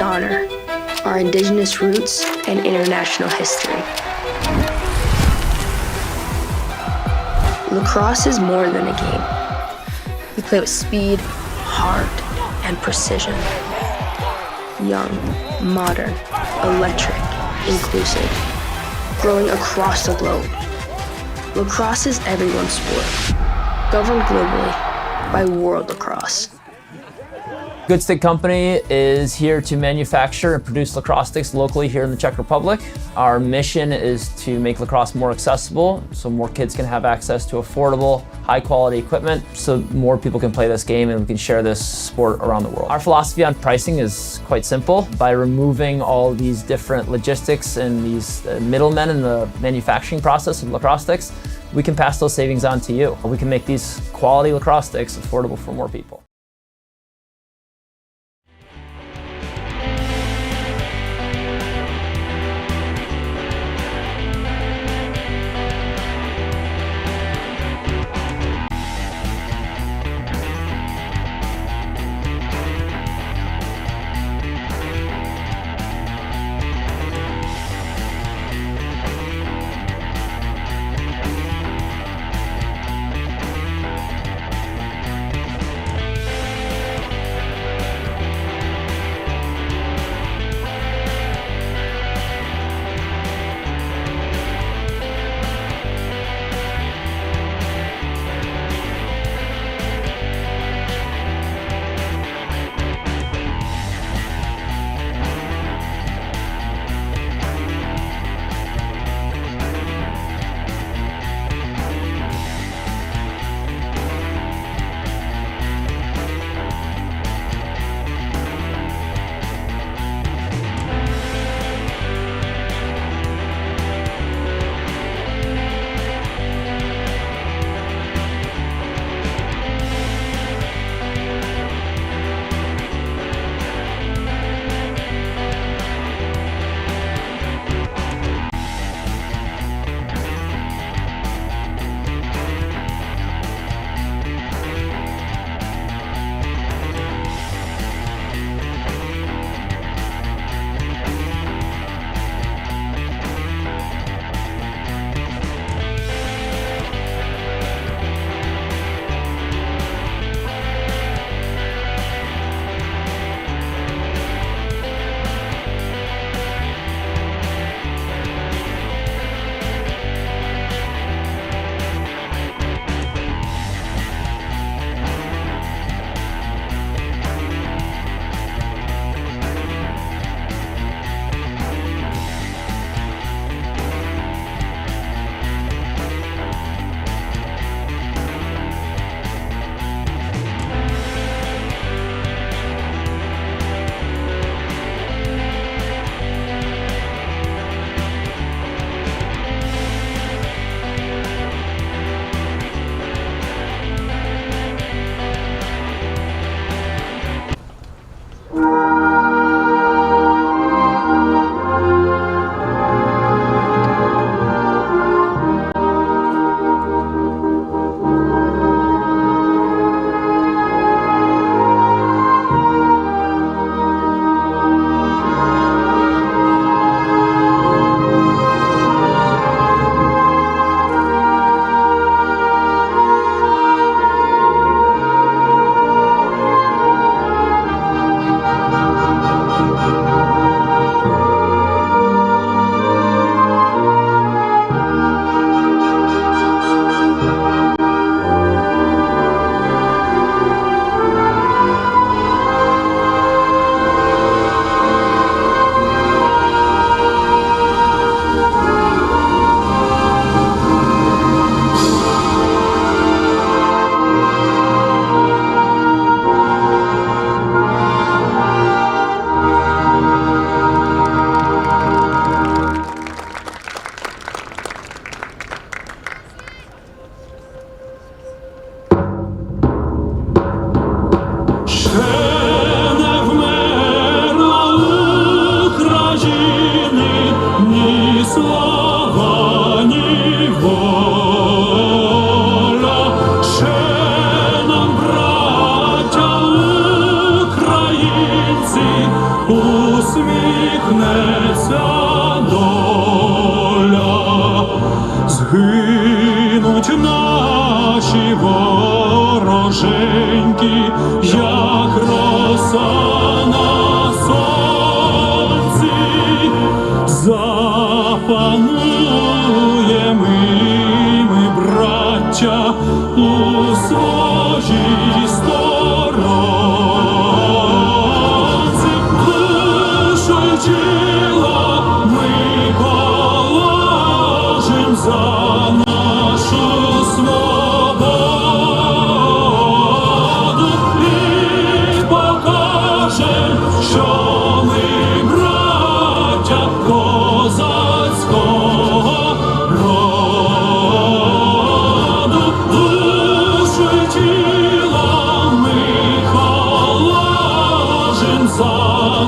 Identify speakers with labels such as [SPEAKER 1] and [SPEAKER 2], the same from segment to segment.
[SPEAKER 1] we honor our indigenous roots and international history. Lacrosse is more than a game. We play with speed, heart, and precision. Young, modern, electric, inclusive, growing across the globe. Lacrosse is everyone's sport, governed globally by World Lacrosse.
[SPEAKER 2] Good Stick Company is here to manufacture and produce lacrosse sticks locally here in the Czech Republic. Our mission is to make lacrosse more accessible so more kids can have access to affordable, high-quality equipment so more people can play this game and we can share this sport around the world. Our philosophy on pricing is quite simple. By removing all these different logistics and these middlemen in the manufacturing process of lacrosse sticks, we can pass those savings on to you. We can make these quality lacrosse sticks affordable for more people.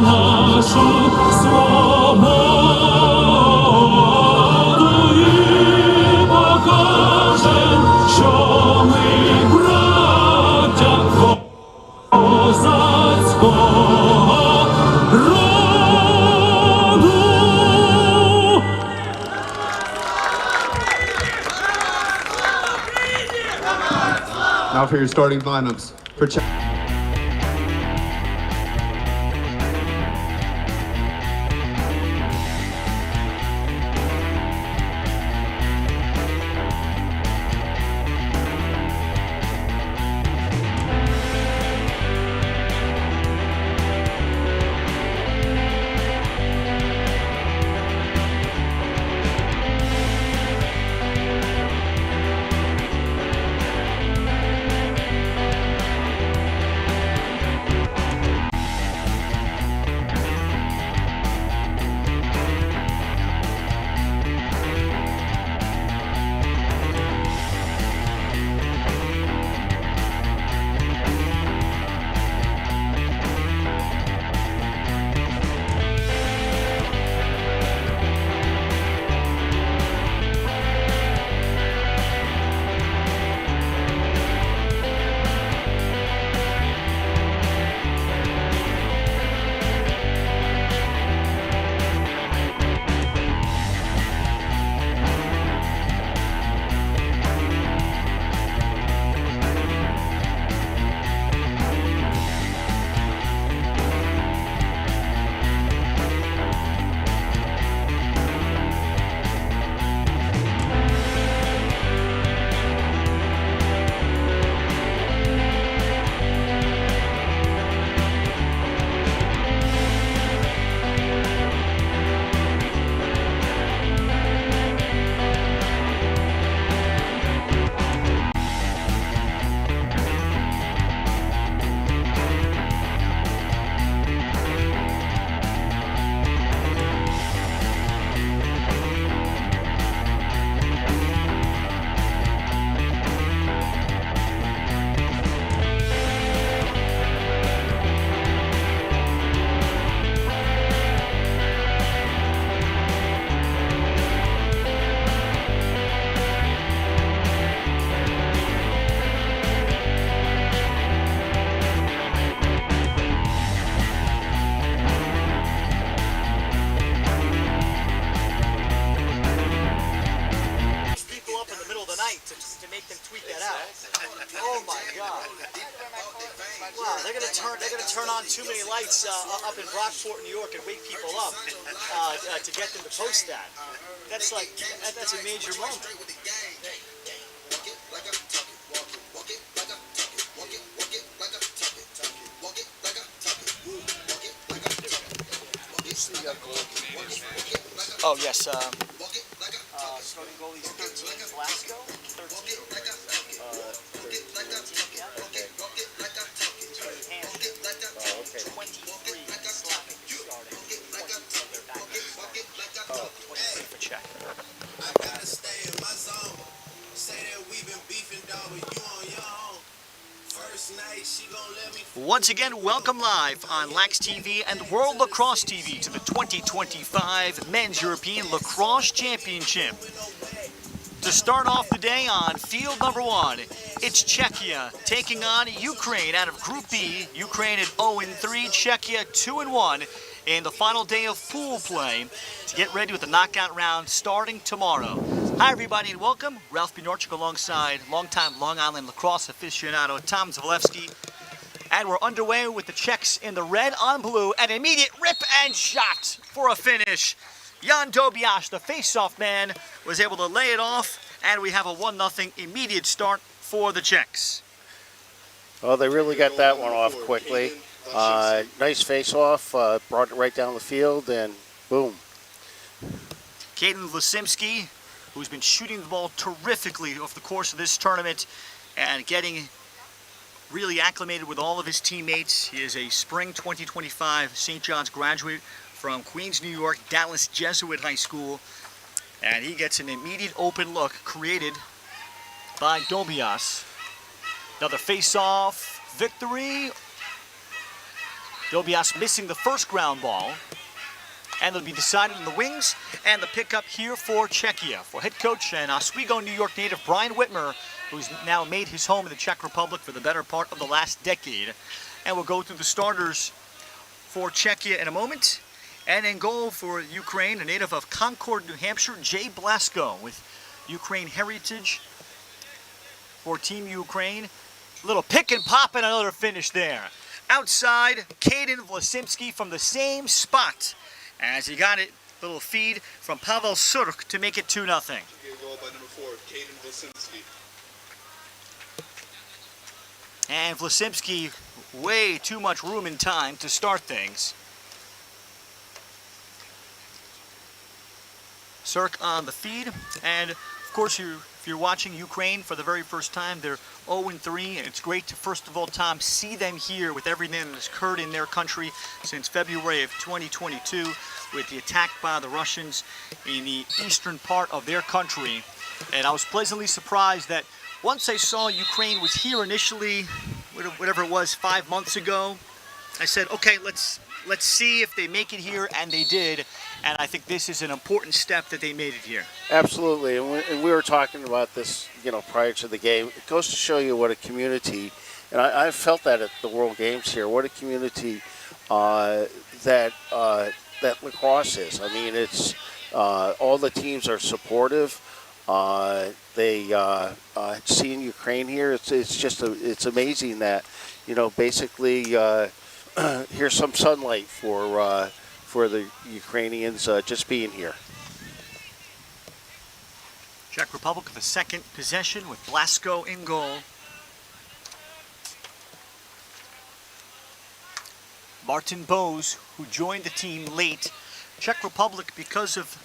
[SPEAKER 3] нашу свободу і покажем, що ми браття козацького роду.
[SPEAKER 4] Now for your starting lineups. For
[SPEAKER 5] to make them tweet that out. Oh my God! Wow, they're gonna turn on too many lights up in Brockport, New York, and wake people up to get them to post that. That's a major moment. Oh yes. Starting goalie's 13, Glasgow, 13. 23 slapping starting. 20 their back. 23 for Czech.
[SPEAKER 6] I gotta stay in my zone. Say that we've been beefing, dog, with you on your own. First night, she gon' let me.
[SPEAKER 5] Once again, welcome live on Lax TV and World Lacrosse TV to the 2025 Men's European Lacrosse Championship. To start off the day on field number 1, it's Czechia taking on Ukraine out of Group B. Ukraine at 0-3, Czechia 2-1 in the final day of pool play to get ready with the knockout round starting tomorrow. Hi everybody and welcome. Ralph Bjornchik alongside longtime Long Island lacrosse aficionado Tom Zvalewski. And we're underway with the Czechs in the red on blue. An immediate rip and shot for a finish. Jan Dobiasz, the face-off man, was able to lay it off, and we have a 1-0 immediate start for the Czechs.
[SPEAKER 7] Well, they really got that one off quickly. Nice face-off, brought it right down the field, and boom.
[SPEAKER 5] Caden Lasimski, who's been shooting the ball terrifically over the course of this tournament and getting really acclimated with all of his teammates. He is a spring 2025 St. John's graduate from Queens, New York, Dallas Jesuit High School. And he gets an immediate open look created by Dobiasz. Another face-off victory. Dobias missing the first ground ball. And it'll be decided in the wings, and the pickup here for Czechia. For head coach and Oswego, New York native Brian Whitmer, who's now made his home in the Czech Republic for the better part of the last decade. And we'll go through the starters for Czechia in a moment. And in goal for Ukraine, a native of Concord, New Hampshire, Jay Blasko, with Ukraine heritage for Team Ukraine. Little pick and pop and another finish there. Outside, Caden Vlasimski from the same spot as he got it. Little feed from Pavel Surk to make it 2-0.
[SPEAKER 4] Goal by number 4, Caden Vlasimski.
[SPEAKER 5] And Vlasimski, way too much room and time to start things. Surk on the feed, and of course if you're watching Ukraine for the very first time, they're 0-3, and it's great to first of all, Tom, see them here with everything that has occurred in their country since February of 2022 with the attack by the Russians in the eastern part of their country. And I was pleasantly surprised that once I saw Ukraine was here initially, whatever it was, 5 months ago, I said, okay, let's see if they make it here, and they did. And I think this is an important step that they made it here.
[SPEAKER 7] Absolutely, and we were talking about this, prior to the game. It goes to show you what a community, and I felt that at the World Games here, what a community that lacrosse is. I mean, it's all the teams are supportive. Seeing Ukraine here, it's amazing that, basically here's some sunlight for the Ukrainians just being here.
[SPEAKER 5] Czech Republic with the second possession with Blasko in goal. Martin Bose, who joined the team late. Czech Republic, because of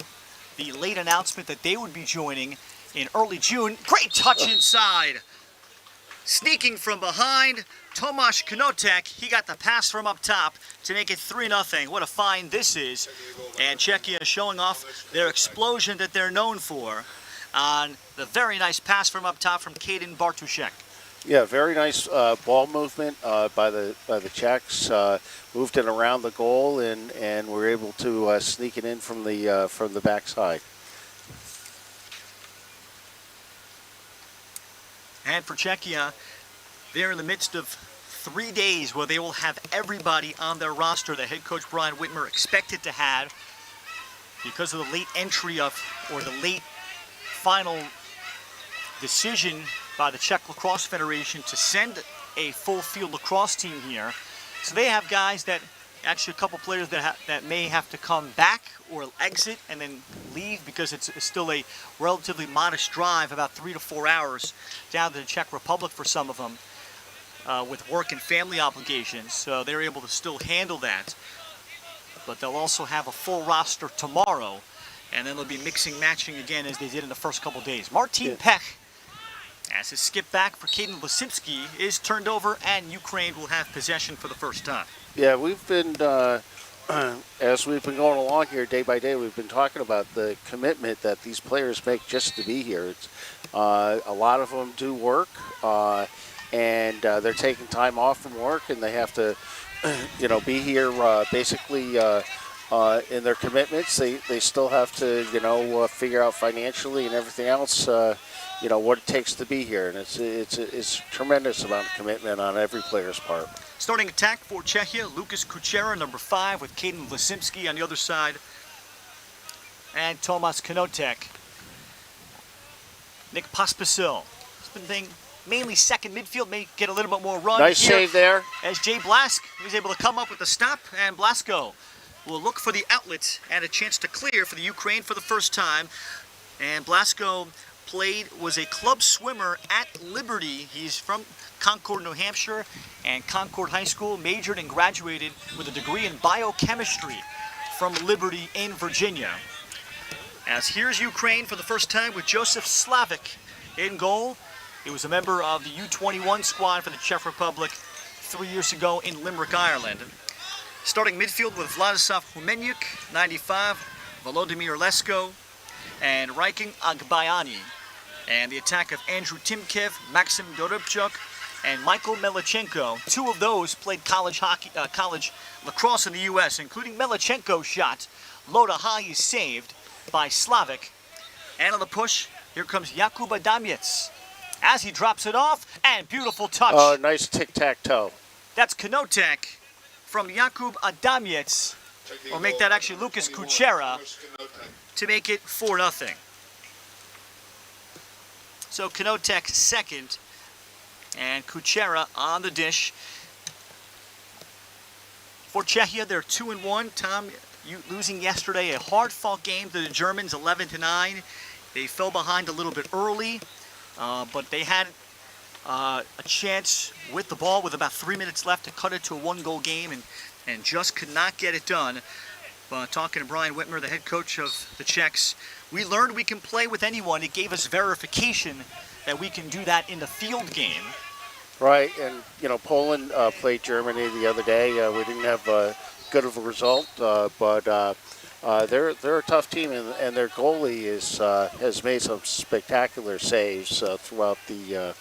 [SPEAKER 5] the late announcement that they would be joining in early June. Great touch inside. Sneaking from behind, Tomáš Knotek, he got the pass from up top to make it 3-0. What a find this is. And Czechia showing off their explosion that they're known for on the very nice pass from up top from Kaden Bartuszek.
[SPEAKER 7] Yeah, very nice ball movement by the Czechs. Moved it around the goal and were able to sneak it in from the backside.
[SPEAKER 5] And for Czechia, they're in the midst of 3 days where they will have everybody on their roster that head coach Brian Whitmer expected to have because of the late entry or the late final decision by the Czech Lacrosse Federation to send a full field lacrosse team here. So they have guys that, actually a couple players that may have to come back or exit and then leave because it's still a relatively modest drive, about 3 to 4 hours down to the Czech Republic for some of them with work and family obligations. So they're able to still handle that. But they'll also have a full roster tomorrow, and then they'll be mixing, matching again as they did in the first couple days. Martin Pech, as his skip back for Caden Vlasimski, is turned over, and Ukraine will have possession for the first time.
[SPEAKER 7] Yeah, we've been, as we've been going along here day by day, we've been talking about the commitment that these players make just to be here. It's, a lot of them do work, and they're taking time off from work, and they have to, be here basically in their commitments. They still have to, figure out financially and everything else, what it takes to be here. And it's a tremendous amount of commitment on every player's part.
[SPEAKER 5] Starting attack for Czechia, Lucas Kuchera, number 5, with Caden Vlasimski on the other side. And Tomáš Knotek. Nick Pospisil. He's been playing mainly second midfield, may get a little bit more run.
[SPEAKER 7] Nice save there.
[SPEAKER 5] As Jay Blask is able to come up with the stop, and Blasko will look for the outlet and a chance to clear for the Ukraine for the first time. And Blasko was a club swimmer at Liberty. He's from Concord, New Hampshire, and Concord High School, majored and graduated with a degree in biochemistry from Liberty in Virginia. As here's Ukraine for the first time with Joseph Slavik in goal. He was a member of the U21 squad for the Czech Republic 3 years ago in Limerick, Ireland. Starting midfield with Vladislav Humenyuk, 95, Volodymyr Lesko, and Raiking Agbayani. And the attack of Andrew Timkev, Maxim Dorobchuk, and Michael Melichenko. Two of those played college lacrosse in the U.S., including Melichenko's shot. Loda high is saved by Slavic. And on the push, here comes Jakub Adamiec as he drops it off, and beautiful touch.
[SPEAKER 7] Oh, nice tic-tac-toe.
[SPEAKER 5] That's Kanotek from Jakub Adamiec, or make that actually Lucas Kuchera, to make it 4-0. So Kanotek second, and Kuchera on the dish. For Czechia, they're 2-1. Tom, you losing yesterday a hard-fought game to the Germans, 11-9. They fell behind a little bit early, but they had a chance with the ball with about 3 minutes left to cut it to a one-goal game, and just could not get it done. But talking to Brian Whitmer, the head coach of the Czechs, we learned we can play with anyone. It gave us verification that we can do that in the field game.
[SPEAKER 7] Right, and Poland played Germany the other day. We didn't have good of a result, but they're a tough team, and their goalie has made some spectacular saves throughout the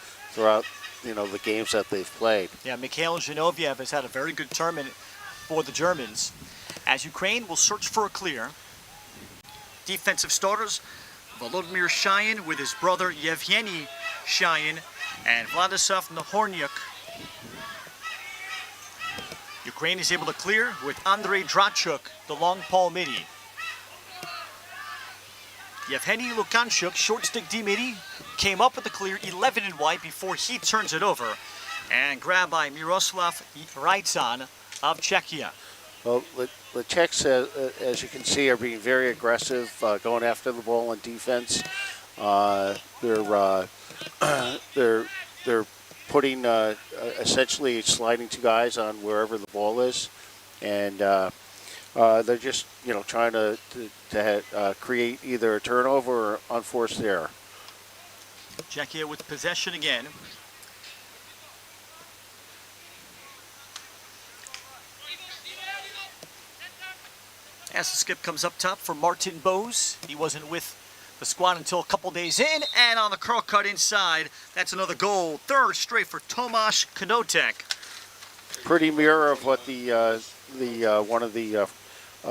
[SPEAKER 7] games that they've played.
[SPEAKER 5] Yeah, Mikhail Zinoviev has had a very good tournament for the Germans. As Ukraine will search for a clear. Defensive starters, Volodymyr Shayin with his brother Yevgeny Shayin and Vladislav Nahornyuk. Ukraine is able to clear with Andrei Drachuk, the long Paul midi. Yevgeny Lukanchuk, short stick D midi, came up with the clear 11 in white before he turns it over. And grabbed by Miroslav Raitzan of Czechia.
[SPEAKER 7] Well, the Czechs, as you can see, are being very aggressive, going after the ball on defense. They're putting essentially sliding two guys on wherever the ball is, and they're just trying to create either a turnover or unforced error.
[SPEAKER 5] Czechia with possession again. As the skip comes up top for Martin Bose. He wasn't with the squad until a couple days in, and on the curl cut inside, that's another goal. Third straight for Tomasz Kanotek.
[SPEAKER 7] Pretty mirror of what one of the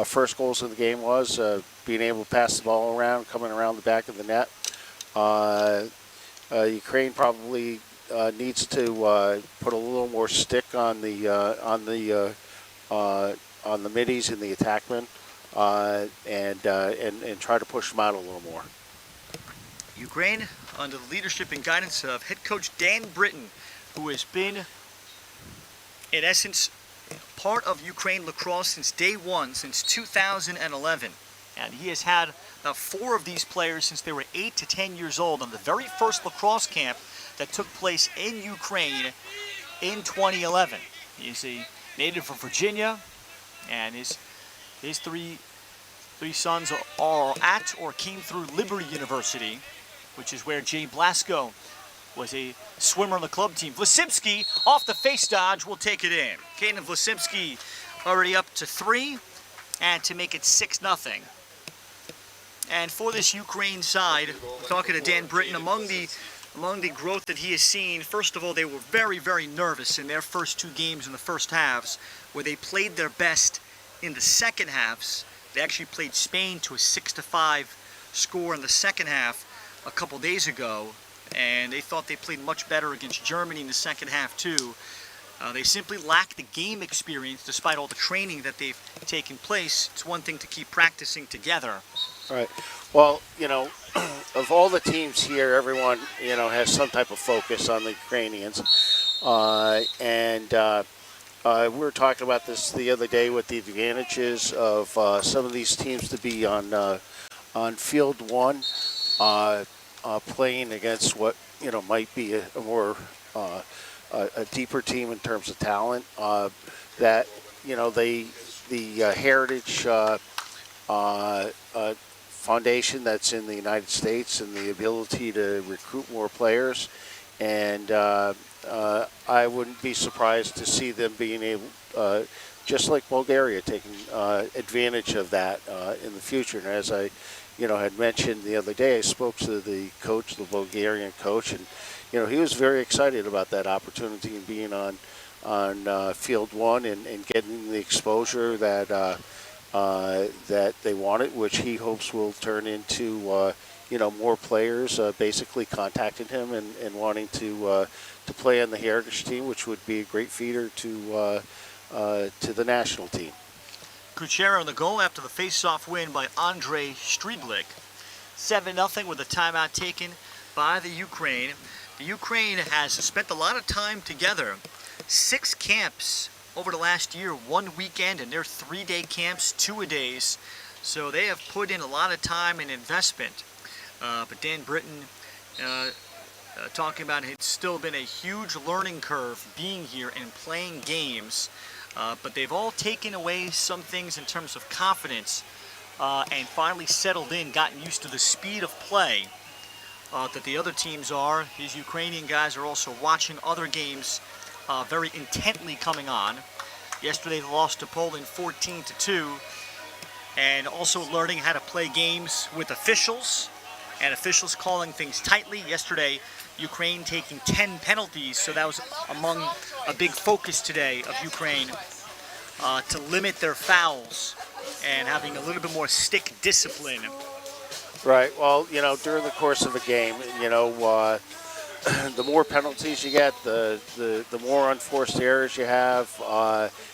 [SPEAKER 7] first goals of the game was, being able to pass the ball around, coming around the back of the net. Ukraine probably needs to put a little more stick on the middies and the attackmen, and try to push them out a little more.
[SPEAKER 5] Ukraine under the leadership and guidance of head coach Dan Britton, who has been, in essence, part of Ukraine lacrosse since day one, since 2011. And he has had about 4 of these players since they were 8 to 10 years old on the very first lacrosse camp that took place in Ukraine in 2011. He's a native of Virginia, and his three sons are at or came through Liberty University, which is where Jay Blasco was a swimmer on the club team. Vlasipski off the face dodge will take it in. Kaden Vlasipski already up to 3, and to make it 6-0. And for this Ukraine side, talking to Dan Britton, among the growth that he has seen, first of all, they were very, very nervous in their first 2 games in the first halves, where they played their best in the second halves. They actually played Spain to a 6-5 score in the second half a couple days ago, and they thought they played much better against Germany in the second half too. They simply lack the game experience despite all the training that they've taken place. It's one thing to keep practicing together.
[SPEAKER 7] Right. Well, of all the teams here, everyone, has some type of focus on the Ukrainians. We were talking about this the other day with the advantages of some of these teams to be on field 1, playing against what, might be a more a deeper team in terms of talent. That, the heritage foundation that's in the United States and the ability to recruit more players, and I wouldn't be surprised to see them being able, just like Bulgaria, taking advantage of that in the future. And as I had mentioned the other day. I spoke to the coach, the Bulgarian coach, and he was very excited about that opportunity and being on field one and getting the exposure that that they wanted, which he hopes will turn into more players basically contacting him and wanting to play on the Heritage team, which would be a great feeder to the national team.
[SPEAKER 5] Kuchera on the goal after the face-off win by Andrei Strieblik. 7-0 with a timeout taken by the Ukraine. The Ukraine has spent a lot of time together. 6 camps over the last year, 1 weekend, and their 3-day camps, 2-a-days. So they have put in a lot of time and investment. But Dan Britton talking about it's still been a huge learning curve being here and playing games. But they've all taken away some things in terms of confidence and finally settled in, gotten used to the speed of play that the other teams are. These Ukrainian guys are also watching other games very intently coming on. Yesterday they lost to Poland 14-2, and also learning how to play games with officials and officials calling things tightly. Yesterday, Ukraine taking 10 penalties, so that was among a big focus today of Ukraine to limit their fouls and having a little bit more stick discipline.
[SPEAKER 7] Right. Well, during the course of a game, the more penalties you get, the more unforced errors you have.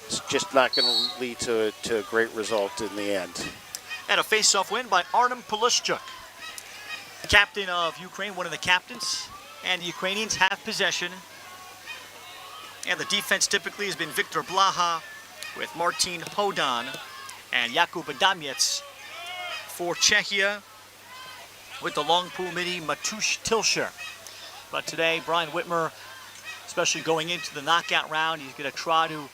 [SPEAKER 7] It's just not going to lead to a great result in the end.
[SPEAKER 5] And a face-off win by Artem Polishchuk, captain of Ukraine, one of the captains. And the Ukrainians have possession. And the defense typically has been Victor Blaha with Martin Hodan and Jakub Adamiec for Czechia with the long pool midi Matusz Tilsher. But today, Brian Whitmer, especially going into the knockout round, he's going to try to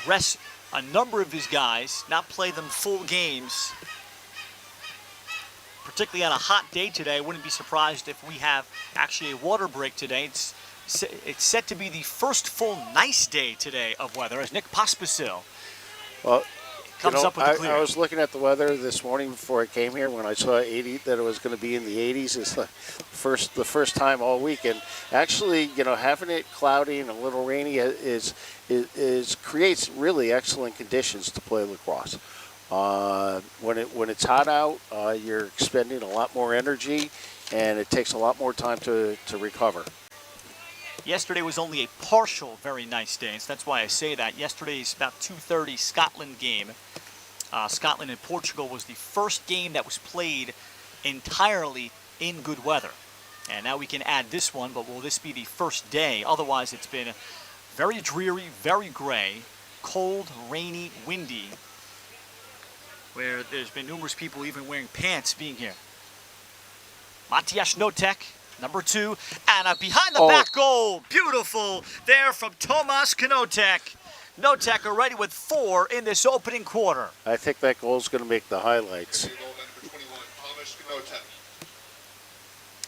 [SPEAKER 5] rest a number of his guys, not play them full games. Particularly on a hot day today, I wouldn't be surprised if we have actually a water break today. It's set to be the first full nice day today of weather as Nick Pospisil comes up with the clear.
[SPEAKER 7] I was looking at the weather this morning before I came here when I saw 80 that it was going to be in the 80s. It's the first time all week, and actually, having it cloudy and a little rainy creates really excellent conditions to play lacrosse. When it's hot out, you're expending a lot more energy, and it takes a lot more time to recover.
[SPEAKER 5] Yesterday was only a partial very nice day, so that's why I say that. Yesterday's about 2:30 Scotland game. Scotland and Portugal was the first game that was played entirely in good weather. And now we can add this one, but will this be the first day? Otherwise, it's been very dreary, very gray, cold, rainy, windy, where there's been numerous people even wearing pants being here. Matias Notek, number 2, and a behind the back goal. Beautiful there from Tomas Knotek. Knotek already with 4 in this opening quarter.
[SPEAKER 7] I think that goal's going to make the highlights.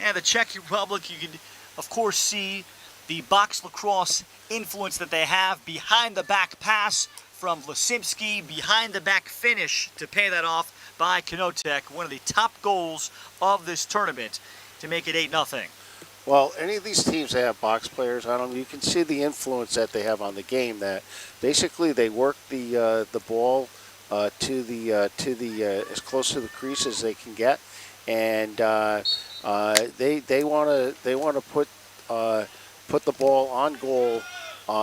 [SPEAKER 5] And the Czech Republic, you can of course see the box lacrosse influence that they have. Behind the back pass from Lasimski, behind the back finish to pay that off by Knotek, one of the top goals of this tournament to make it 8-0.
[SPEAKER 7] Well, any of these teams that have box players on them, you can see the influence that they have on the game. That basically they work the ball to the as close to the crease as they can get, and they want to put the ball on goal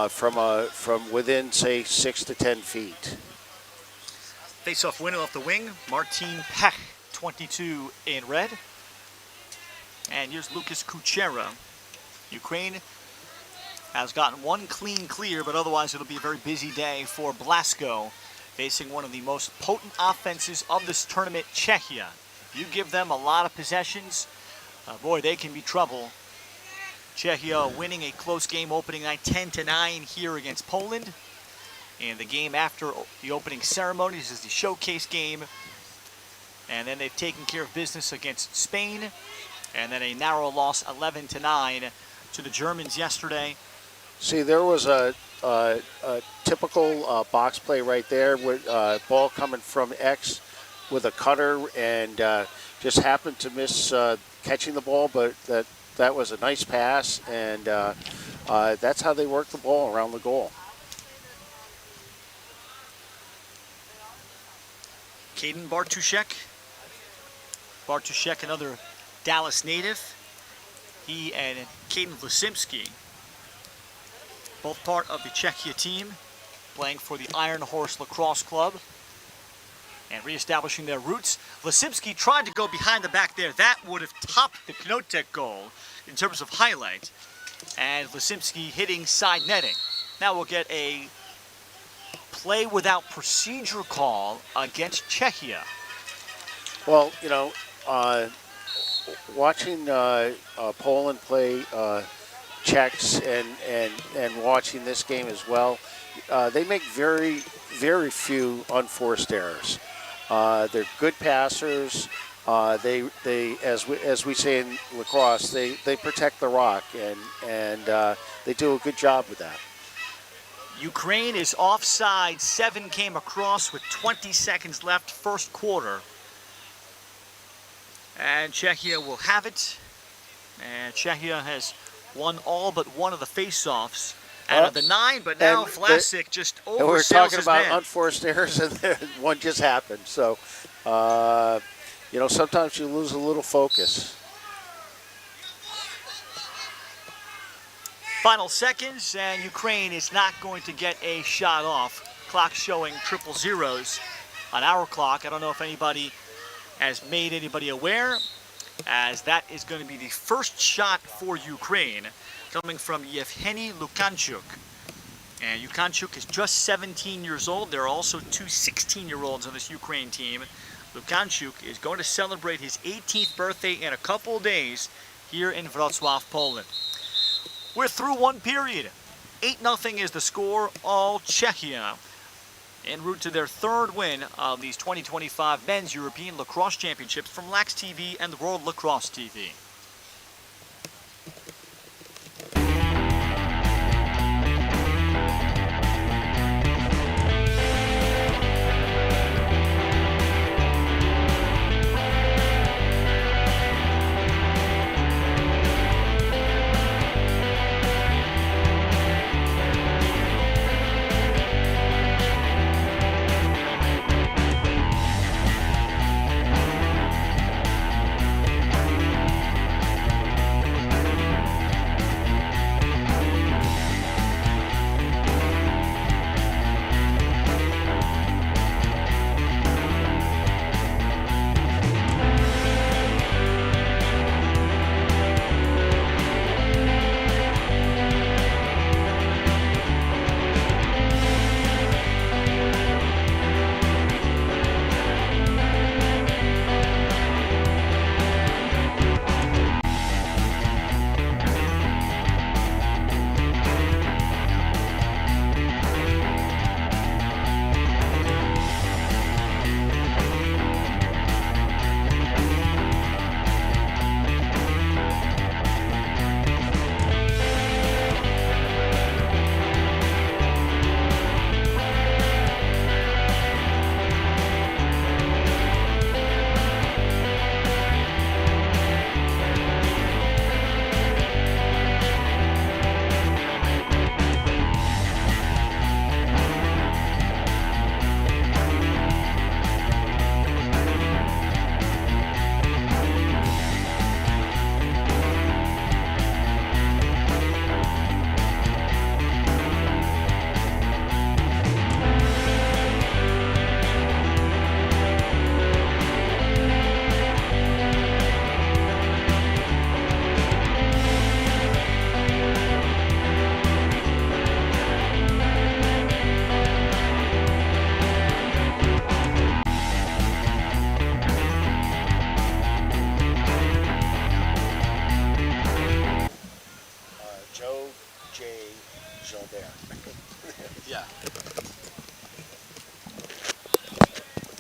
[SPEAKER 7] from within, say, 6 to 10 feet.
[SPEAKER 5] Face-off winner off the wing, Martin Pech, 22 in red. And here's Lucas Kuchera. Ukraine has gotten one clean clear, but otherwise it'll be a very busy day for Blasco, facing one of the most potent offenses of this tournament, Czechia. If you give them a lot of possessions, boy, they can be trouble. Czechia winning a close game opening night 10-9 here against Poland. And the game after the opening ceremonies is the showcase game. And then they've taken care of business against Spain. And then a narrow loss 11-9 to the Germans yesterday.
[SPEAKER 7] See, there was a typical box play right there with ball coming from X with a cutter and just happened to miss catching the ball, but that was a nice pass, and that's how they work the ball around the goal.
[SPEAKER 5] Caden Bartuszek. Bartuszek, another Dallas native. He and Caden Vlasimski, both part of the Czechia team, playing for the Iron Horse Lacrosse Club and reestablishing their roots. Vlasimski tried to go behind the back there. That would have topped the Knotek goal in terms of highlight. And Vlasimski hitting side netting. Now we'll get a play without procedure call against Czechia.
[SPEAKER 7] Well, you know, watching Poland play Czechs and watching this game as well, they make very, very few unforced errors. They're good passers. They as we say in lacrosse, they protect the rock, and they do a good job with that.
[SPEAKER 5] Ukraine is offside. 7 came across with 20 seconds left, first quarter. And Czechia will have it. And Czechia has won all but one of the face-offs out of the 9, but now Vlasic just oversells his man.
[SPEAKER 7] And we're talking about unforced errors, and one just happened. So, you know, sometimes you lose a little focus.
[SPEAKER 5] Final seconds, and Ukraine is not going to get a shot off. Clock showing triple zeros on our clock. I don't know if anybody has made anybody aware, as that is going to be the first shot for Ukraine, coming from Yevgeny Lukanchuk. And Lukanchuk is just 17 years old. There are also 2 16-year-olds on this Ukraine team. Lukanchuk is going to celebrate his 18th birthday in a couple of days here in Wrocław, Poland. We're through one period. 8-0 is the score, all Czechia, en route to their third win of these 2025 Men's European Lacrosse Championships from Lax TV and World Lacrosse TV.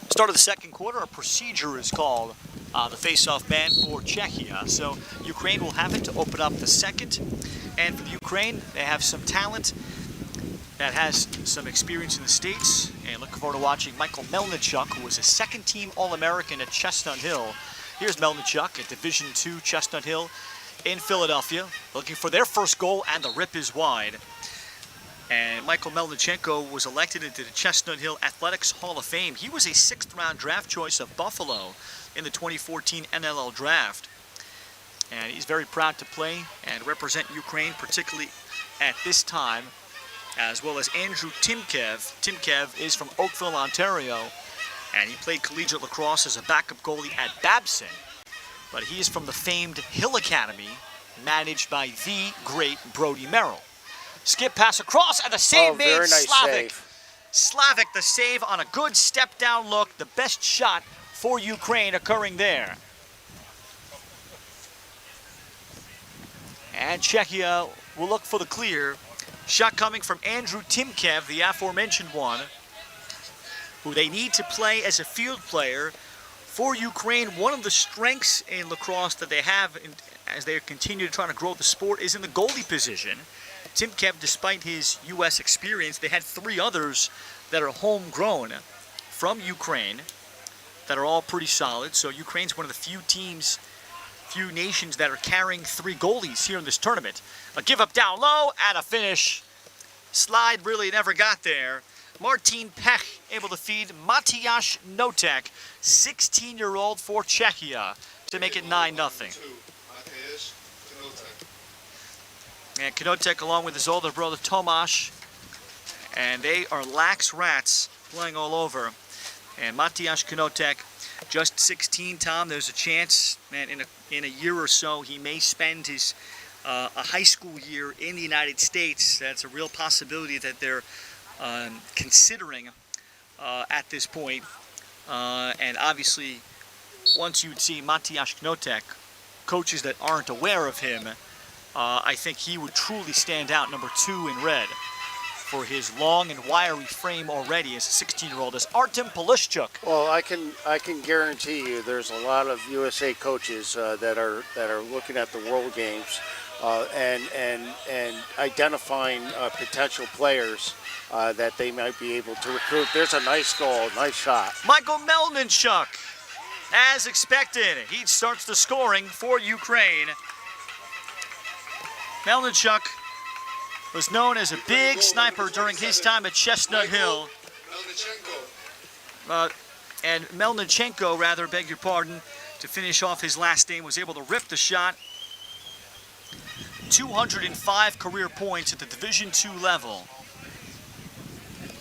[SPEAKER 5] Start of the second quarter, a procedure is called, the face-off ban for Czechia. So Ukraine will have it to open up the second. And for the Ukraine, they have some talent. that has some experience in the States, and looking forward to watching Michael Melnichuk, who was a second-team All-American at Chestnut Hill. Here's Melnichuk at Division II Chestnut Hill in Philadelphia, looking for their first goal, and the rip is wide. And Michael Melnichenko was elected into the Chestnut Hill Athletics Hall of Fame. He was a 6th-round draft choice of Buffalo in the 2014 NLL Draft. And he's very proud to play and represent Ukraine, particularly at this time, as well as Andrew Timkev. Timkev is from Oakville, Ontario, and he played collegiate lacrosse as a backup goalie at Babson. But he is from the famed Hill Academy, managed by the great Brody Merrill. Skip pass across, and the save made.
[SPEAKER 7] Very nice
[SPEAKER 5] Slavic.
[SPEAKER 7] save.
[SPEAKER 5] Slavic, the save on a good step down look. The best shot for Ukraine occurring there. And Czechia will look for the clear. Shot coming from Andrew Timkev, the aforementioned one, who they need to play as a field player for Ukraine. One of the strengths in lacrosse that they have as they continue to try to grow the sport is in the goalie position. Timkev, despite his U.S. experience, they had 3 others that are homegrown from Ukraine that are all pretty solid. So Ukraine's one of the few nations that are carrying 3 goalies here in this tournament. A give up down low and a finish. Slide really never got there. Martin Pech able to feed Matyáš Notek, 16-year-old for Czechia, to make it 9-0. And Knotek along with his older brother Tomáš, and they are lax rats playing all over. And Matyáš Knotek, just 16, Tom. There's a chance, man, in a year or so he may spend his a high school year in the United States. That's a real possibility that they're considering at this point. And obviously, once you'd see Matyáš Knotek, coaches that aren't aware of him, I think he would truly stand out number 2 in red for his long and wiry frame already as a 16-year-old. As Artem Polishchuk.
[SPEAKER 7] Well, I can guarantee you there's a lot of USA coaches that are looking at the World Games and identifying potential players that they might be able to recruit. There's a nice goal, nice shot.
[SPEAKER 5] Michael Melnichuk, as expected, he starts the scoring for Ukraine. Melnichuk was known as a big sniper during his time at Chestnut Hill. And Melnichenko, rather, beg your pardon, to finish off his last game, was able to rip the shot. 205 career points at the Division II level.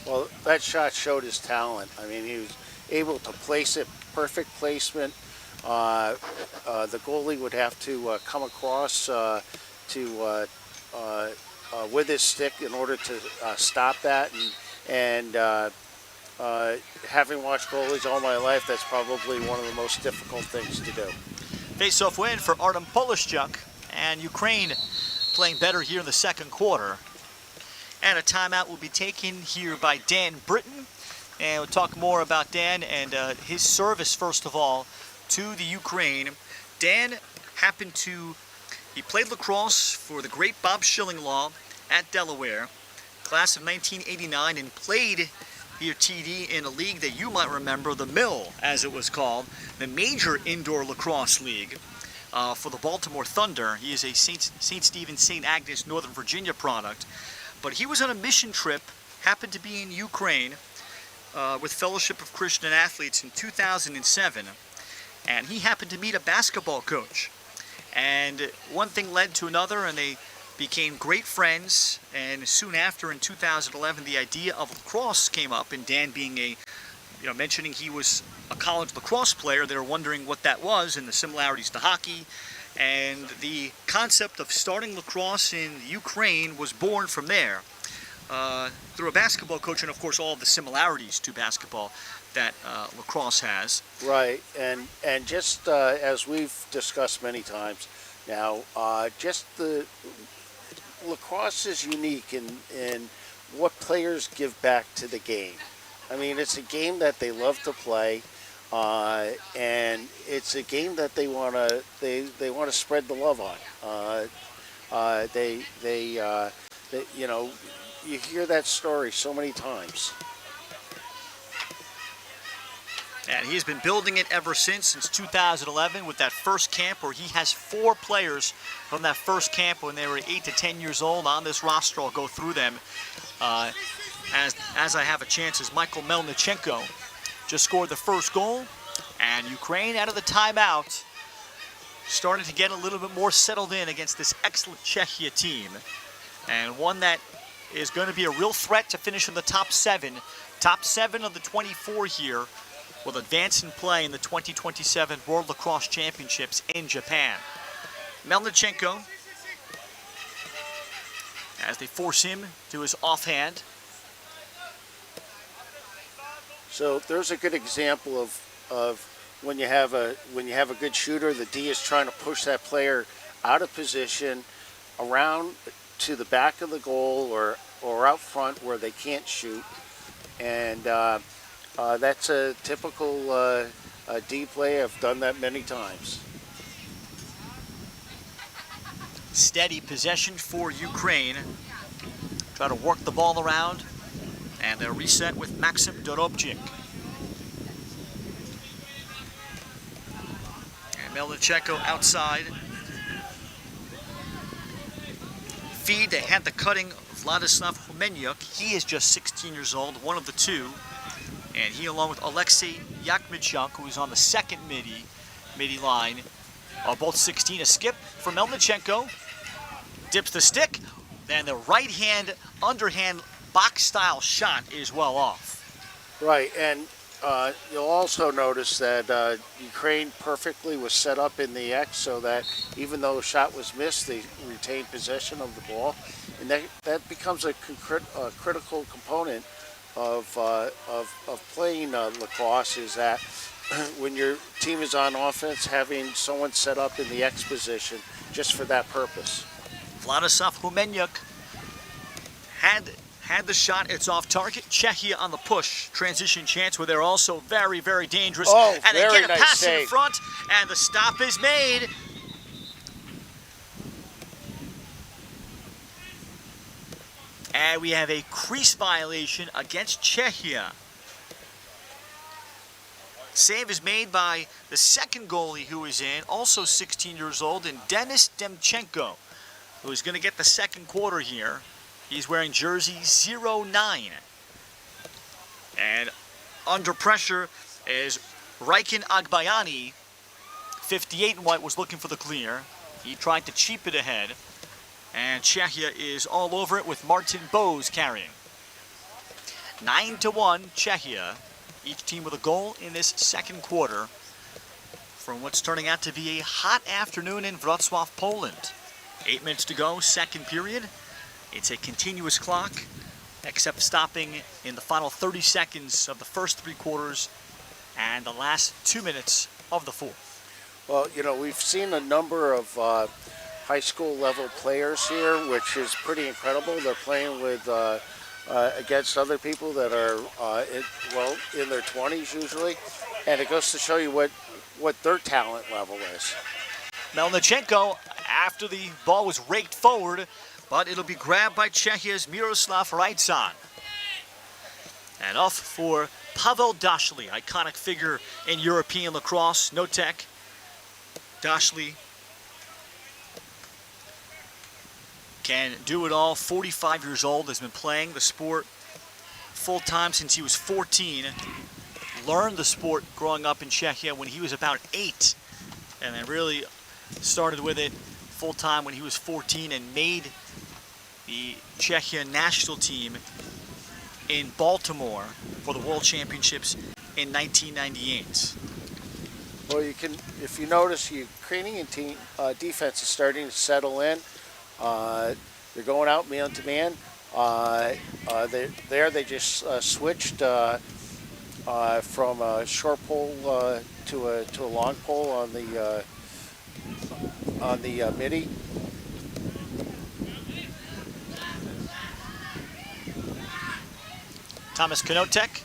[SPEAKER 7] Well, that shot showed his talent. I mean, he was able to place it, perfect placement. The goalie would have to come across with his stick in order to stop that. And having watched goalies all my life, that's probably one of the most difficult things to do.
[SPEAKER 5] Face-off win for Artem Polishchuk, and Ukraine playing better here in the second quarter. And a timeout will be taken here by Dan Britton. And we'll talk more about Dan and his service, first of all, to the Ukraine. Dan he played lacrosse for the great Bob Schillinglaw at Delaware, class of 1989, and played here TD in a league that you might remember, the Mill, as it was called, the major indoor lacrosse league for the Baltimore Thunder. He is a St. Stephen, St. Agnes, Northern Virginia product. But he was on a mission trip, happened to be in Ukraine with Fellowship of Christian Athletes in 2007. And he happened to meet a basketball coach. And one thing led to another, and they became great friends. And soon after, in 2011, the idea of lacrosse came up. And Dan, being mentioning he was a college lacrosse player, they were wondering what that was and the similarities to hockey. And the concept of starting lacrosse in Ukraine was born from there. Through a basketball coach, and of course all of the similarities to basketball that lacrosse has.
[SPEAKER 7] Right, and just as we've discussed many times now, just the lacrosse is unique in what players give back to the game. I mean, it's a game that they love to play, and it's a game that they want to spread the love on. you hear that story so many times.
[SPEAKER 5] And he's been building it ever since 2011 with that first camp where he has 4 players from that first camp when they were 8 to 10 years old on this roster. I'll go through them as I have a chance. As Michael Melnichenko just scored the first goal, and Ukraine out of the timeout started to get a little bit more settled in against this excellent Czechia team, and one that is going to be a real threat to finish in the top 7. Top 7 of the 24 here will advance and play in the 2027 World Lacrosse Championships in Japan. Melnichenko, as they force him to his offhand.
[SPEAKER 7] So there's a good example of when you have a good shooter, the D is trying to push that player out of position around to the back of the goal or out front where they can't shoot, and that's a typical D play. I've done that many times.
[SPEAKER 5] Steady possession for Ukraine. Try to work the ball around, and they'll reset with Maxim Dorobchik. And Melnichenko outside. Feed, they had the cutting of Vladislav Humenyuk. He is just 16 years old, one of the 2. And he, along with Alexei Yakhmichuk, who is on the second midi line, are both 16. A skip for Melnichenko. Dips the stick. Then the right hand, underhand, box-style shot is well off.
[SPEAKER 7] Right, and you'll also notice that Ukraine perfectly was set up in the X so that even though the shot was missed, they retained possession of the ball. And that becomes a critical component of playing lacrosse, is that when your team is on offense, having someone set up in the X position just for that purpose.
[SPEAKER 5] Vladislav Humenyuk had the shot. It's off target. Czechia on the push. Transition chance where they're also very, very dangerous.
[SPEAKER 7] Oh,
[SPEAKER 5] and they
[SPEAKER 7] very
[SPEAKER 5] get a
[SPEAKER 7] nice
[SPEAKER 5] pass
[SPEAKER 7] save.
[SPEAKER 5] in front, and the stop is made. And we have a crease violation against Czechia. Save is made by the second goalie who is in, also 16 years old, and Denis Demchenko, who is going to get the second quarter here. He's wearing jersey 09. And under pressure is Raikin Agbayani, 58 in white, was looking for the clear. He tried to cheap it ahead. And Czechia is all over it with Martin Bose carrying. 9-1 Czechia. Each team with a goal in this second quarter from what's turning out to be a hot afternoon in Wrocław, Poland. 8 minutes to go, second period. It's a continuous clock, except stopping in the final 30 seconds of the first 3 quarters and the last 2 minutes of the fourth.
[SPEAKER 7] Well, you know, we've seen a number of high school level players here, which is pretty incredible. They're playing with against other people that are in their 20s usually, and it goes to show you what their talent level is.
[SPEAKER 5] Melnichenko, after the ball was raked forward, but it'll be grabbed by Czechia's Miroslav Rajcan. And off for Pavel Dashli, iconic figure in European lacrosse, no tech. Dashli can do it all. 45 years old, has been playing the sport full-time since he was 14. Learned the sport growing up in Czechia when he was about 8. And then really started with it full-time when he was 14 and made the Czechia national team in Baltimore for the World Championships in 1998.
[SPEAKER 7] Well, you can, if you notice, Ukrainian team defense is starting to settle in. They're going out man to man. They just switched from a short pole to a long pole on the midi.
[SPEAKER 5] Thomas Konotek.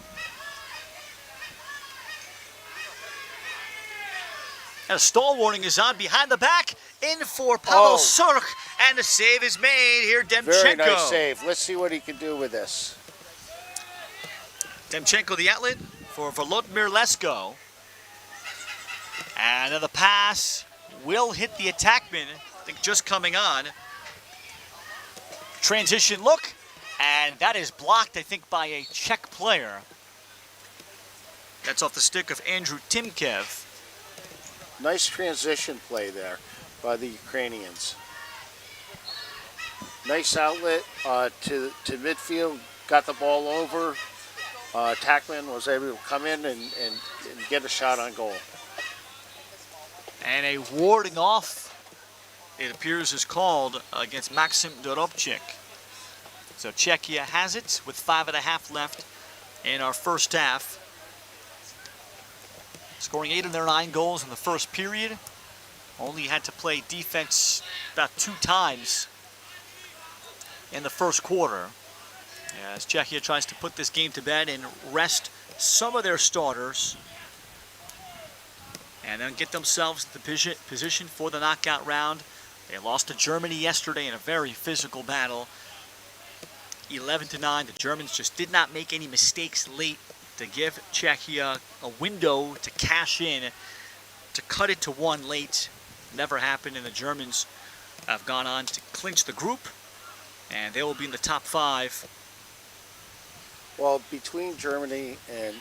[SPEAKER 5] And a stall warning is on behind the back. In for Pavel Surk. And the save is made here. Demchenko.
[SPEAKER 7] Very nice save. Let's see what he can do with this.
[SPEAKER 5] Demchenko the outlet for Volodymyr Lesko. And then the pass will hit the attackman. I think just coming on. Transition look. And that is blocked, I think, by a Czech player. That's off the stick of Andrew Timkev.
[SPEAKER 7] Nice transition play there by the Ukrainians. Nice outlet to midfield. Got the ball over. Attackman was able to come in and get a shot on goal.
[SPEAKER 5] And a warding off, it appears, is called against Maxim Dorobchik. So Czechia has it with 5.5 left in our first half. Scoring 8 of their 9 goals in the first period. Only had to play defense about 2 times in the first quarter. As Czechia tries to put this game to bed and rest some of their starters. And then get themselves in the position for the knockout round. They lost to Germany yesterday in a very physical battle. 11-9. The Germans just did not make any mistakes late to give Czechia a window to cash in, to cut it to 1 late. Never happened, and the Germans have gone on to clinch the group, and they will be in the top 5.
[SPEAKER 7] Well, between Germany and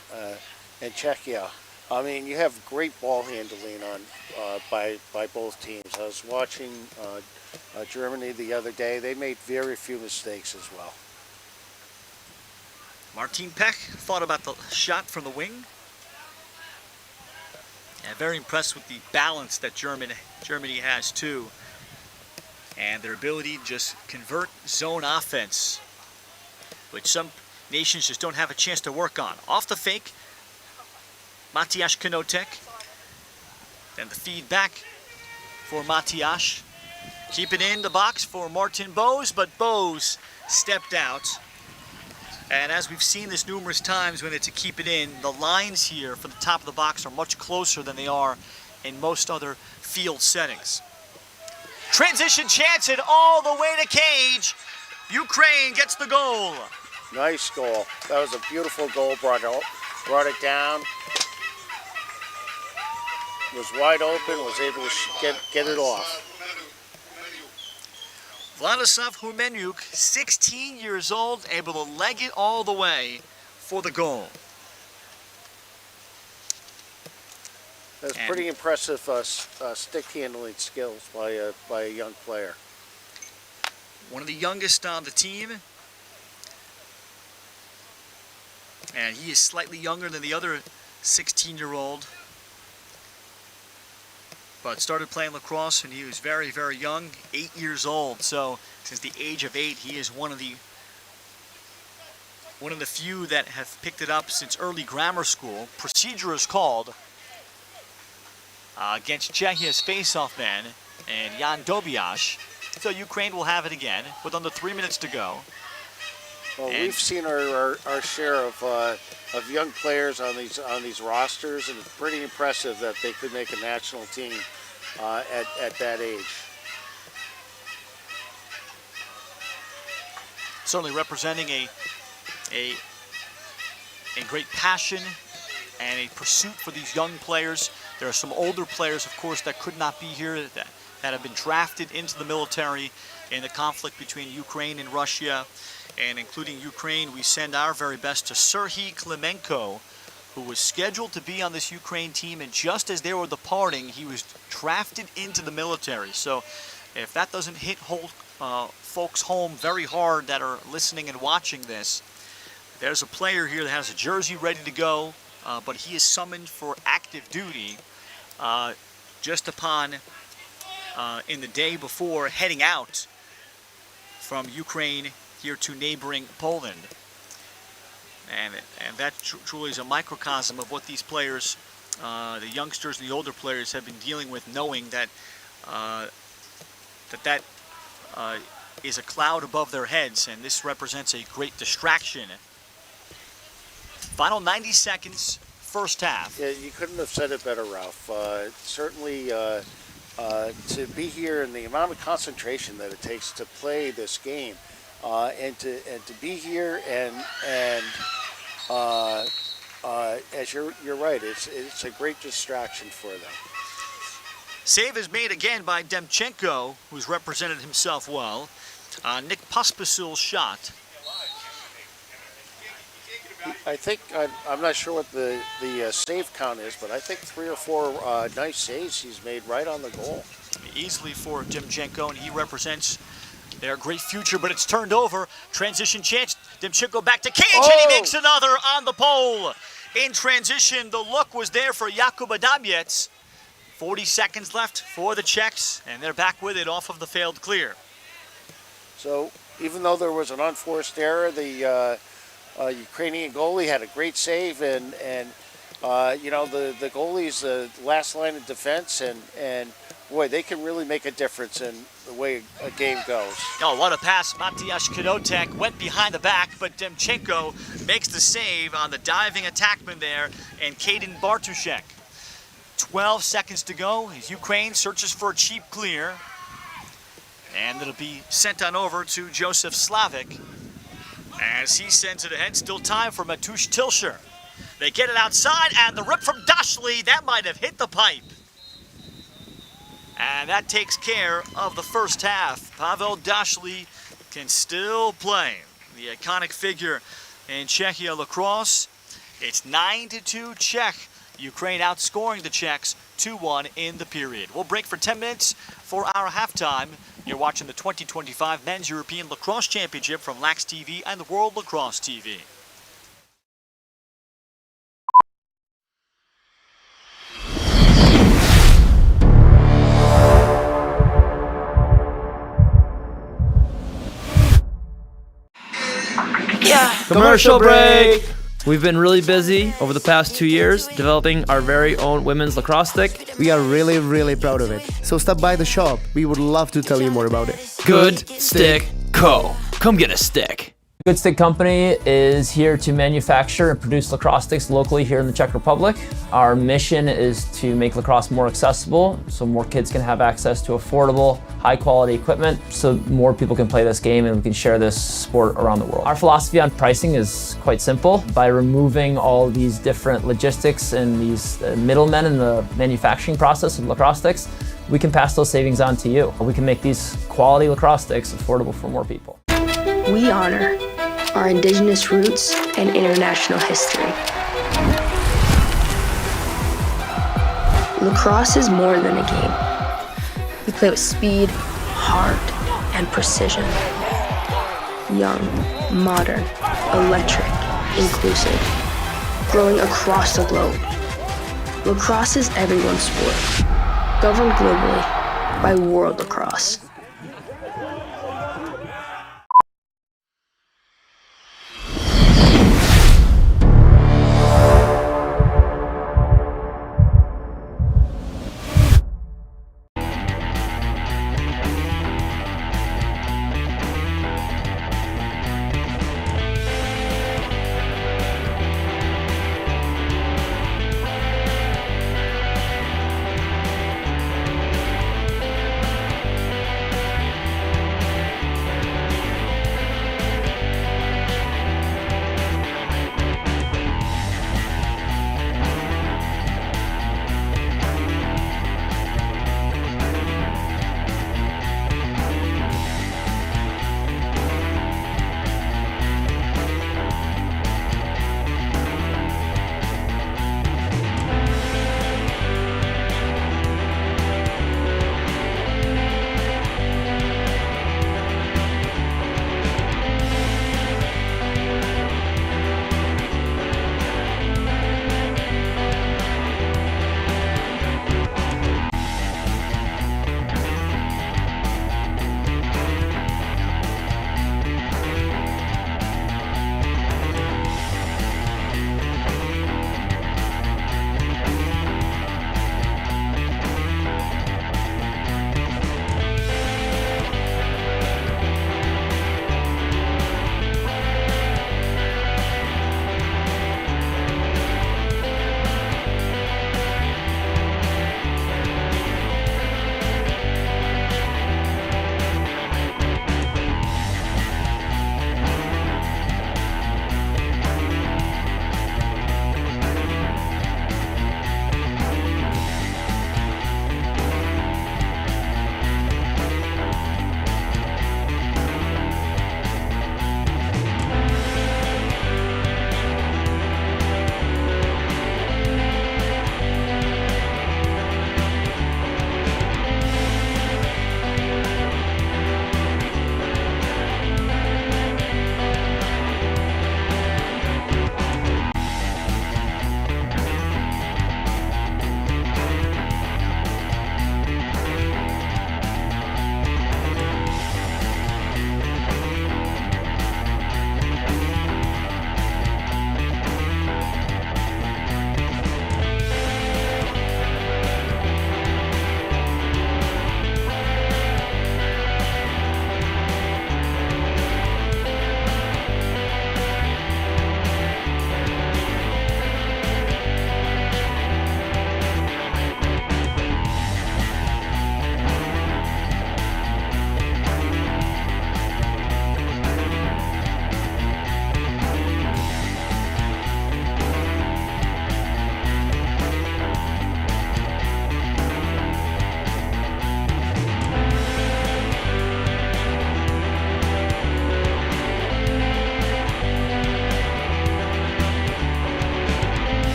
[SPEAKER 7] Czechia, I mean, you have great ball handling on by both teams. I was watching Germany the other day. They made very few mistakes as well.
[SPEAKER 5] Martin Peck thought about the shot from the wing. And very impressed with the balance that Germany has too. And their ability to just convert zone offense, which some nations just don't have a chance to work on. Off the fake, Matiasz Kanotek. Then the feed back for Matiasz. Keep it in the box for Martin Bose, but Bose stepped out. And as we've seen this numerous times when it's a keep it in, the lines here for the top of the box are much closer than they are in most other field settings. Transition chance it all the way to cage. Ukraine gets the goal.
[SPEAKER 7] Nice goal. That was a beautiful goal. Brought it down. Was wide open. Was able to get it off.
[SPEAKER 5] Vladislav Humenyuk, 16 years old, able to leg it all the way for the goal.
[SPEAKER 7] That's pretty impressive stick handling skills by a young player.
[SPEAKER 5] One of the youngest on the team. And he is slightly younger than the other 16-year-old. But started playing lacrosse when he was very, very young, 8 years old. So since the age of 8, he is one of the few that have picked it up since early grammar school. Procedure is called against Czechia's face-off man and Jan Dobiasz. So Ukraine will have it again with under 3 minutes to go.
[SPEAKER 7] Well, we've seen our share of young players on these rosters, and it's pretty impressive that they could make a national team at that age.
[SPEAKER 5] Certainly representing a great passion and a pursuit for these young players. There are some older players, of course, that could not be here, that have been drafted into the military in the conflict between Ukraine and Russia. And including Ukraine, we send our very best to Serhiy Klimenko, who was scheduled to be on this Ukraine team, and just as they were departing, he was drafted into the military. So if that doesn't hit folks home very hard that are listening and watching this, there's a player here that has a jersey ready to go, but he is summoned for active duty just upon in the day before heading out from Ukraine here to neighboring Poland. And that truly is a microcosm of what these players, the youngsters and the older players, have been dealing with, knowing that that is a cloud above their heads, and this represents a great distraction. Final 90 seconds first half.
[SPEAKER 7] Yeah, you couldn't have said it better, Ralph. Certainly, to be here and the amount of concentration that it takes to play this game, and to be here and as you're right, it's a great distraction for them.
[SPEAKER 5] Save is made again by Demchenko, who's represented himself well. Nick Pospisil's shot.
[SPEAKER 7] I think I'm not sure what the save count is, but I think 3 or 4 nice saves he's made right on the goal.
[SPEAKER 5] Easily for Demchenko, and he represents their great future, but it's turned over. Transition chance. Demchenko back to Cage, and he makes another on the pole. In transition, the look was there for Jakub Adamiec. 40 seconds left for the Czechs, and they're back with it off of the failed clear.
[SPEAKER 7] So even though there was an unforced error, the Ukrainian goalie had a great save, and you know, the goalie's the last line of defense, and boy, they can really make a difference in the way a game goes.
[SPEAKER 5] Oh, what a pass. Matiasz Kidotek went behind the back, but Demchenko makes the save on the diving attackman there, and Kaden Bartuszek. 12 seconds to go as Ukraine searches for a cheap clear, and it'll be sent on over to Joseph Slavik as he sends it ahead. Still time for Matusz Tilsher. They get it outside, and the rip from Dashley, that might have hit the pipe. And that takes care of the first half. Pavel Dashley can still play. The iconic figure in Czechia lacrosse. It's 9-2 Czech. Ukraine outscoring the Czechs 2-1 in the period. We'll break for 10 minutes for our halftime. You're watching the 2025 Men's European Lacrosse Championship from Lax TV and the World Lacrosse TV.
[SPEAKER 2] Commercial break! We've been really busy over the past 2 years developing our very own women's lacrosse stick.
[SPEAKER 8] We are really proud of it. So stop by the shop. We would love to tell you more about it.
[SPEAKER 2] Good Stick Co. Come get a stick. Good Stick Company is here to manufacture and produce lacrosse sticks locally here in the Czech Republic. Our mission is to make lacrosse more accessible so more kids can have access to affordable, high quality equipment so more people can play this game and we can share this sport around the world. Our philosophy on pricing is quite simple. By removing all these different logistics and these middlemen in the manufacturing process of lacrosse sticks, we can pass those savings on to you. We can make these quality lacrosse sticks affordable for more people.
[SPEAKER 1] We honor our indigenous roots and international history. Lacrosse is more than a game. We play with speed, heart, and precision. Young, modern, electric, inclusive, growing across the globe. Lacrosse is everyone's sport, governed globally by World Lacrosse.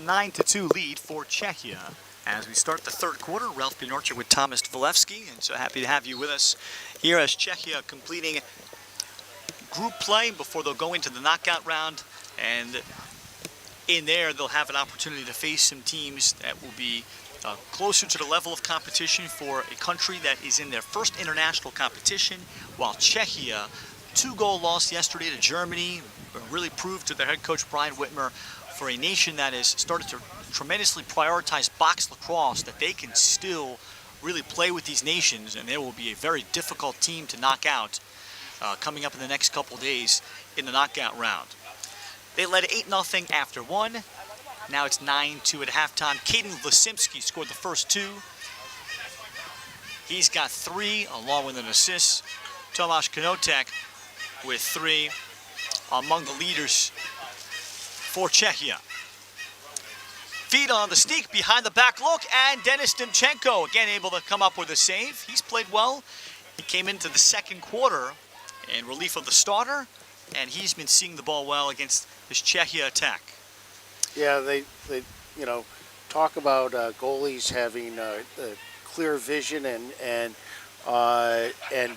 [SPEAKER 5] 9-2 lead for Czechia. As we start the third quarter, Ralph Bjornarczyk with Thomas Dvalevsky, and so happy to have you with us here as Czechia completing group play before they'll go into the knockout round, and in there they'll have an opportunity to face some teams that will be closer to the level of competition for a country that is in their first international competition, while Czechia, 2-goal loss yesterday to Germany, really proved to their head coach Brian Whitmer, for a nation that has started to tremendously prioritize box lacrosse, that they can still really play with these nations, and there will be a very difficult team to knock out coming up in the next couple days in the knockout round. They led 8-0 after one. Now it's 9-2 at halftime. Caden Lasimski scored the first two. He's got 3 along with an assist. Tomasz Konotek with 3 among the leaders for Czechia. Feed on the sneak, behind the back look, and Denis Demchenko again able to come up with a save. He's played well. He came into the second quarter in relief of the starter, and he's been seeing the ball well against this Czechia attack.
[SPEAKER 7] Yeah, they talk about goalies having clear vision, and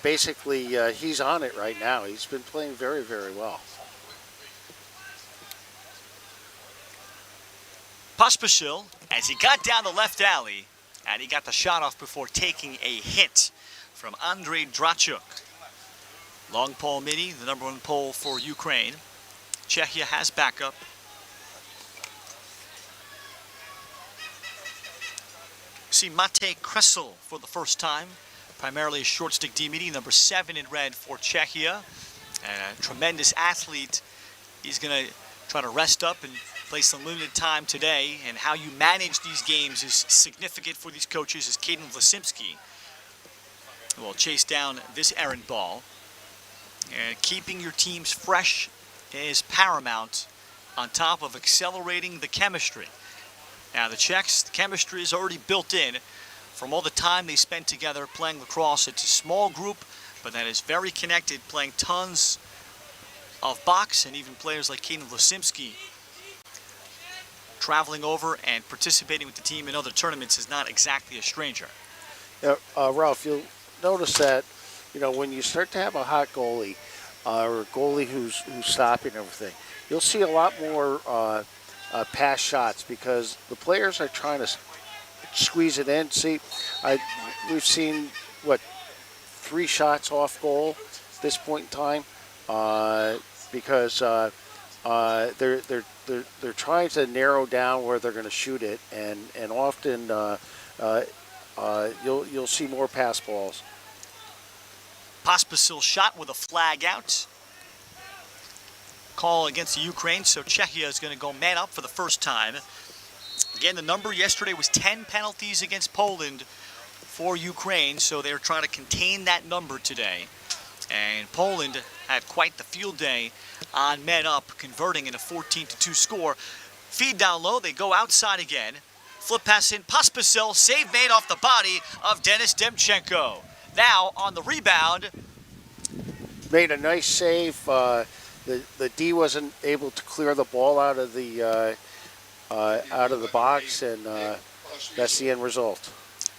[SPEAKER 7] basically he's on it right now. He's been playing very, very well.
[SPEAKER 5] Pospisil, as he got down the left alley, and he got the shot off before taking a hit from Andrei Drachuk. Long pole mini, the number 1 pole for Ukraine. Czechia has backup. See Mate Kressel for the first time, primarily a short stick D midi, number 7 in red for Czechia. And a tremendous athlete. He's going to try to rest up and play some limited time today, and how you manage these games is significant for these coaches, as Caden Lasimski will chase down this errant ball. And keeping your teams fresh is paramount, on top of accelerating the chemistry. Now the Czechs, the chemistry is already built in from all the time they spent together playing lacrosse. It's a small group, but that is very connected, playing tons of box, and even players like Caden Lasimski traveling over and participating with the team in other tournaments is not exactly a stranger.
[SPEAKER 7] Yeah, Ralph, you'll notice that when you start to have a hot goalie or a goalie who's stopping everything, you'll see a lot more pass shots, because the players are trying to squeeze it in. See, we've seen 3 shots off goal at this point in time, because they're trying to narrow down where they're going to shoot it, and often you'll see more pass balls.
[SPEAKER 5] Pospisil shot with a flag out. Call against the Ukraine, so Czechia is going to go man up for the first time. Again, the number yesterday was 10 penalties against Poland for Ukraine, so they're trying to contain that number today. And Poland had quite the field day on men up, converting in a 14-2 score. Feed down low, they go outside again. Flip pass in, Pospisil, save made off the body of Denis Demchenko. Now on the rebound.
[SPEAKER 7] Made a nice save. The D wasn't able to clear the ball out of the box, and that's the end result.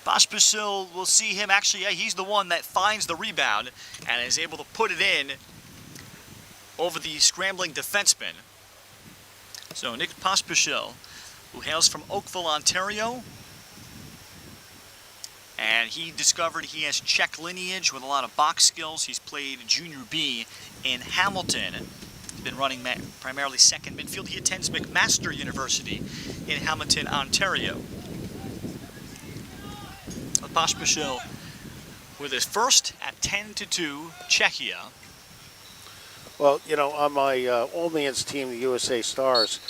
[SPEAKER 5] Pospisil, will see him actually, he's the one that finds the rebound and is able to put it in over the scrambling defenseman. So Nick Pospisil, who hails from Oakville, Ontario, and he discovered he has Czech lineage with a lot of box skills. He's played Junior B in Hamilton. He's been running primarily second midfield. He attends McMaster University in Hamilton, Ontario. Pospisil with his first at 10-2, Czechia.
[SPEAKER 7] Well, on my old man's team, the USA Stars,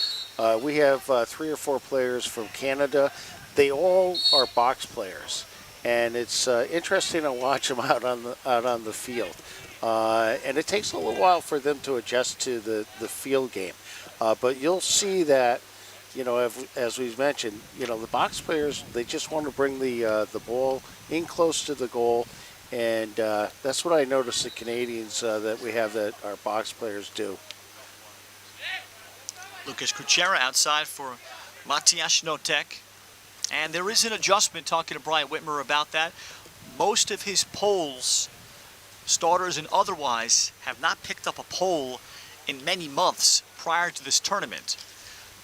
[SPEAKER 7] we have 3 or 4 players from Canada. They all are box players, and it's interesting to watch them out on the field. And it takes a little while for them to adjust to the field game. But you'll see that, as we've mentioned, the box players, they just want to bring the ball in close to the goal. And that's what I noticed the Canadians that we have, that our box players do.
[SPEAKER 5] Lucas Kuchera outside for Matias Notek. And there is an adjustment, talking to Brian Whitmer about that. Most of his Poles, starters and otherwise, have not picked up a pole in many months prior to this tournament.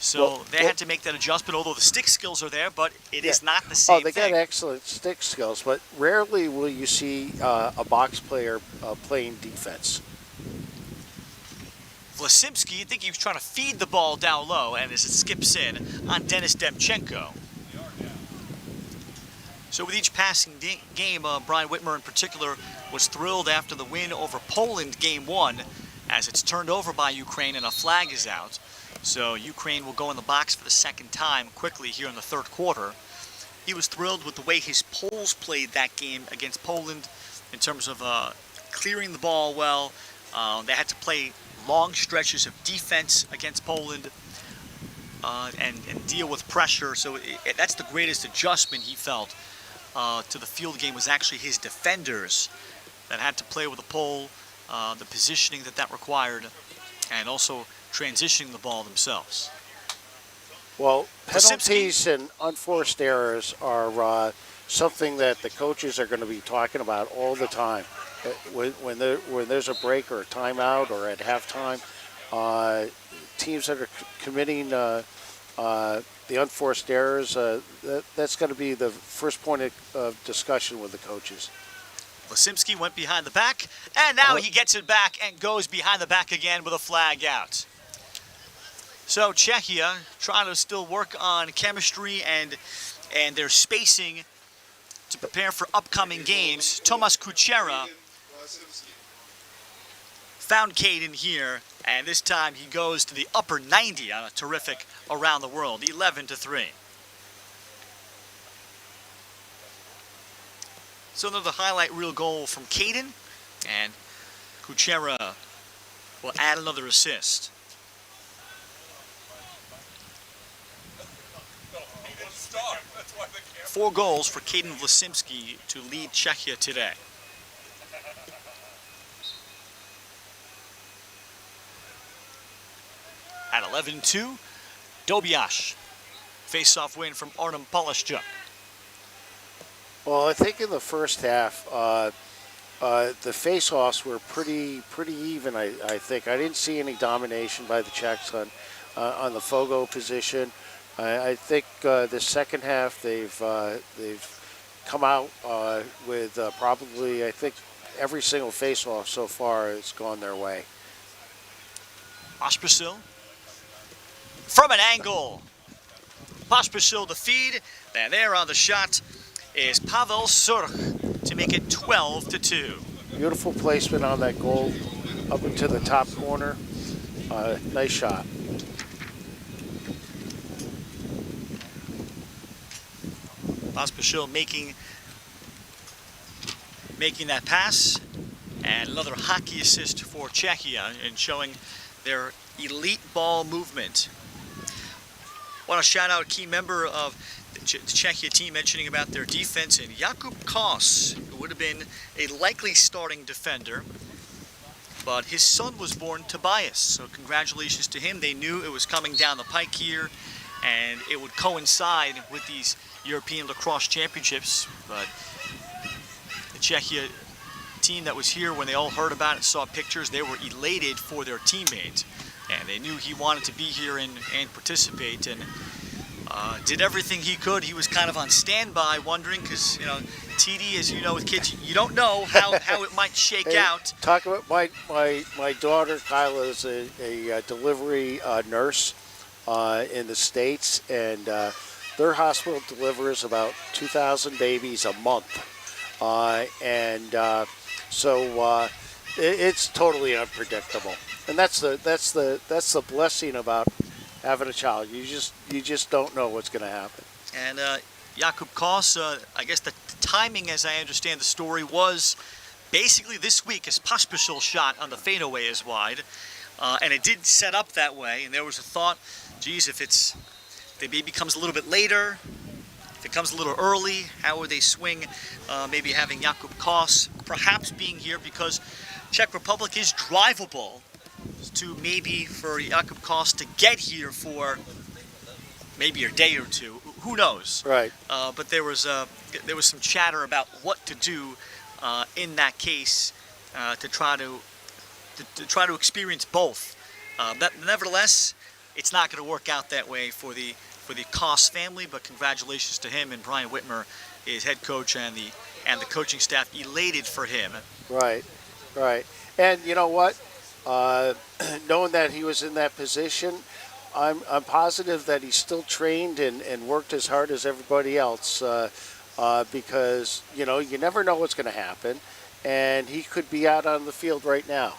[SPEAKER 5] So they had to make that adjustment, although the stick skills are there, but it is not the same
[SPEAKER 7] thing. Oh, they got excellent stick skills, but rarely will you see a box player playing defense.
[SPEAKER 5] Vlasimski, I think he was trying to feed the ball down low, and as it skips in on Denis Demchenko. So with each passing game, Brian Whitmer in particular was thrilled after the win over Poland game 1, as it's turned over by Ukraine and a flag is out. So Ukraine will go in the box for the second time quickly here in the third quarter. He was thrilled with the way his Poles played that game against Poland in terms of clearing the ball well. They had to play long stretches of defense against Poland and deal with pressure. So that's the greatest adjustment he felt to the field game, was actually his defenders that had to play with the pole, the positioning that required, and also transitioning the ball themselves.
[SPEAKER 7] Well, penalties and unforced errors are something that the coaches are going to be talking about all the time. When there's a break or a timeout or at halftime, teams that are committing the unforced errors, that's going to be the first point of discussion with the coaches.
[SPEAKER 5] Vlasimski went behind the back, and now he gets it back and goes behind the back again with a flag out. So Czechia trying to still work on chemistry and their spacing to prepare for upcoming games. Tomas Kuchera found Caden here, and this time he goes to the upper 90 on a terrific around the world, 11-3. So another highlight reel goal from Caden, and Kuchera will add another assist. Four goals for Caden Vlasimski to lead Czechia today. At 11-2, Dobiash. Face-off win from Artem Polishchuk.
[SPEAKER 7] Well, I think in the first half, the face-offs were pretty even. I think I didn't see any domination by the Czechs on the Fogo position. I think the second half they've come out with probably, I think, every single face-off so far has gone their way.
[SPEAKER 5] Pospisil from an angle. Pospisil the feed, and there on the shot is Pavel Surch to make it 12-2.
[SPEAKER 7] Beautiful placement on that goal up into the top corner. Nice shot.
[SPEAKER 5] Pospisil making that pass, and another hockey assist for Czechia and showing their elite ball movement. Want to shout out a key member of the Czechia team mentioning about their defense, and Jakub Kos, who would have been a likely starting defender, but his son was born Tobias, so congratulations to him. They knew it was coming down the pike here, and it would coincide with these European Lacrosse Championships, but the Czechia team that was here, when they all heard about it, saw pictures, they were elated for their teammate, and they knew he wanted to be here and participate, and did everything he could. He was kind of on standby, wondering, because, you know, TD, as you know, with kids, you don't know how it might shake out.
[SPEAKER 7] Talk about my daughter Kyla is a delivery nurse in the States, and their hospital delivers about 2,000 babies a month, so it's totally unpredictable, and that's the blessing about having a child. You just don't know what's going to happen.
[SPEAKER 5] And Jakub Kos, I guess the timing, as I understand the story, was basically this week as Pospisil shot on the fadeaway is wide, and it did set up that way, and there was a thought, geez, if the baby comes a little bit later, if it comes a little early, how would they swing maybe having Jakub Kos perhaps being here, because Czech Republic is drivable, to maybe for Jakub Kos to get here for maybe a day or two. Who knows?
[SPEAKER 7] Right.
[SPEAKER 5] But there was some chatter about what to do in that case to try to experience both. Nevertheless, it's not going to work out that way for the Koss family. But congratulations to him, and Brian Whitmer, his head coach, and the coaching staff, elated for him.
[SPEAKER 7] Right. Right. And you know what? Knowing that he was in that position, I'm positive that he still trained and worked as hard as everybody else because, you know, you never know what's going to happen, and he could be out on the field right now.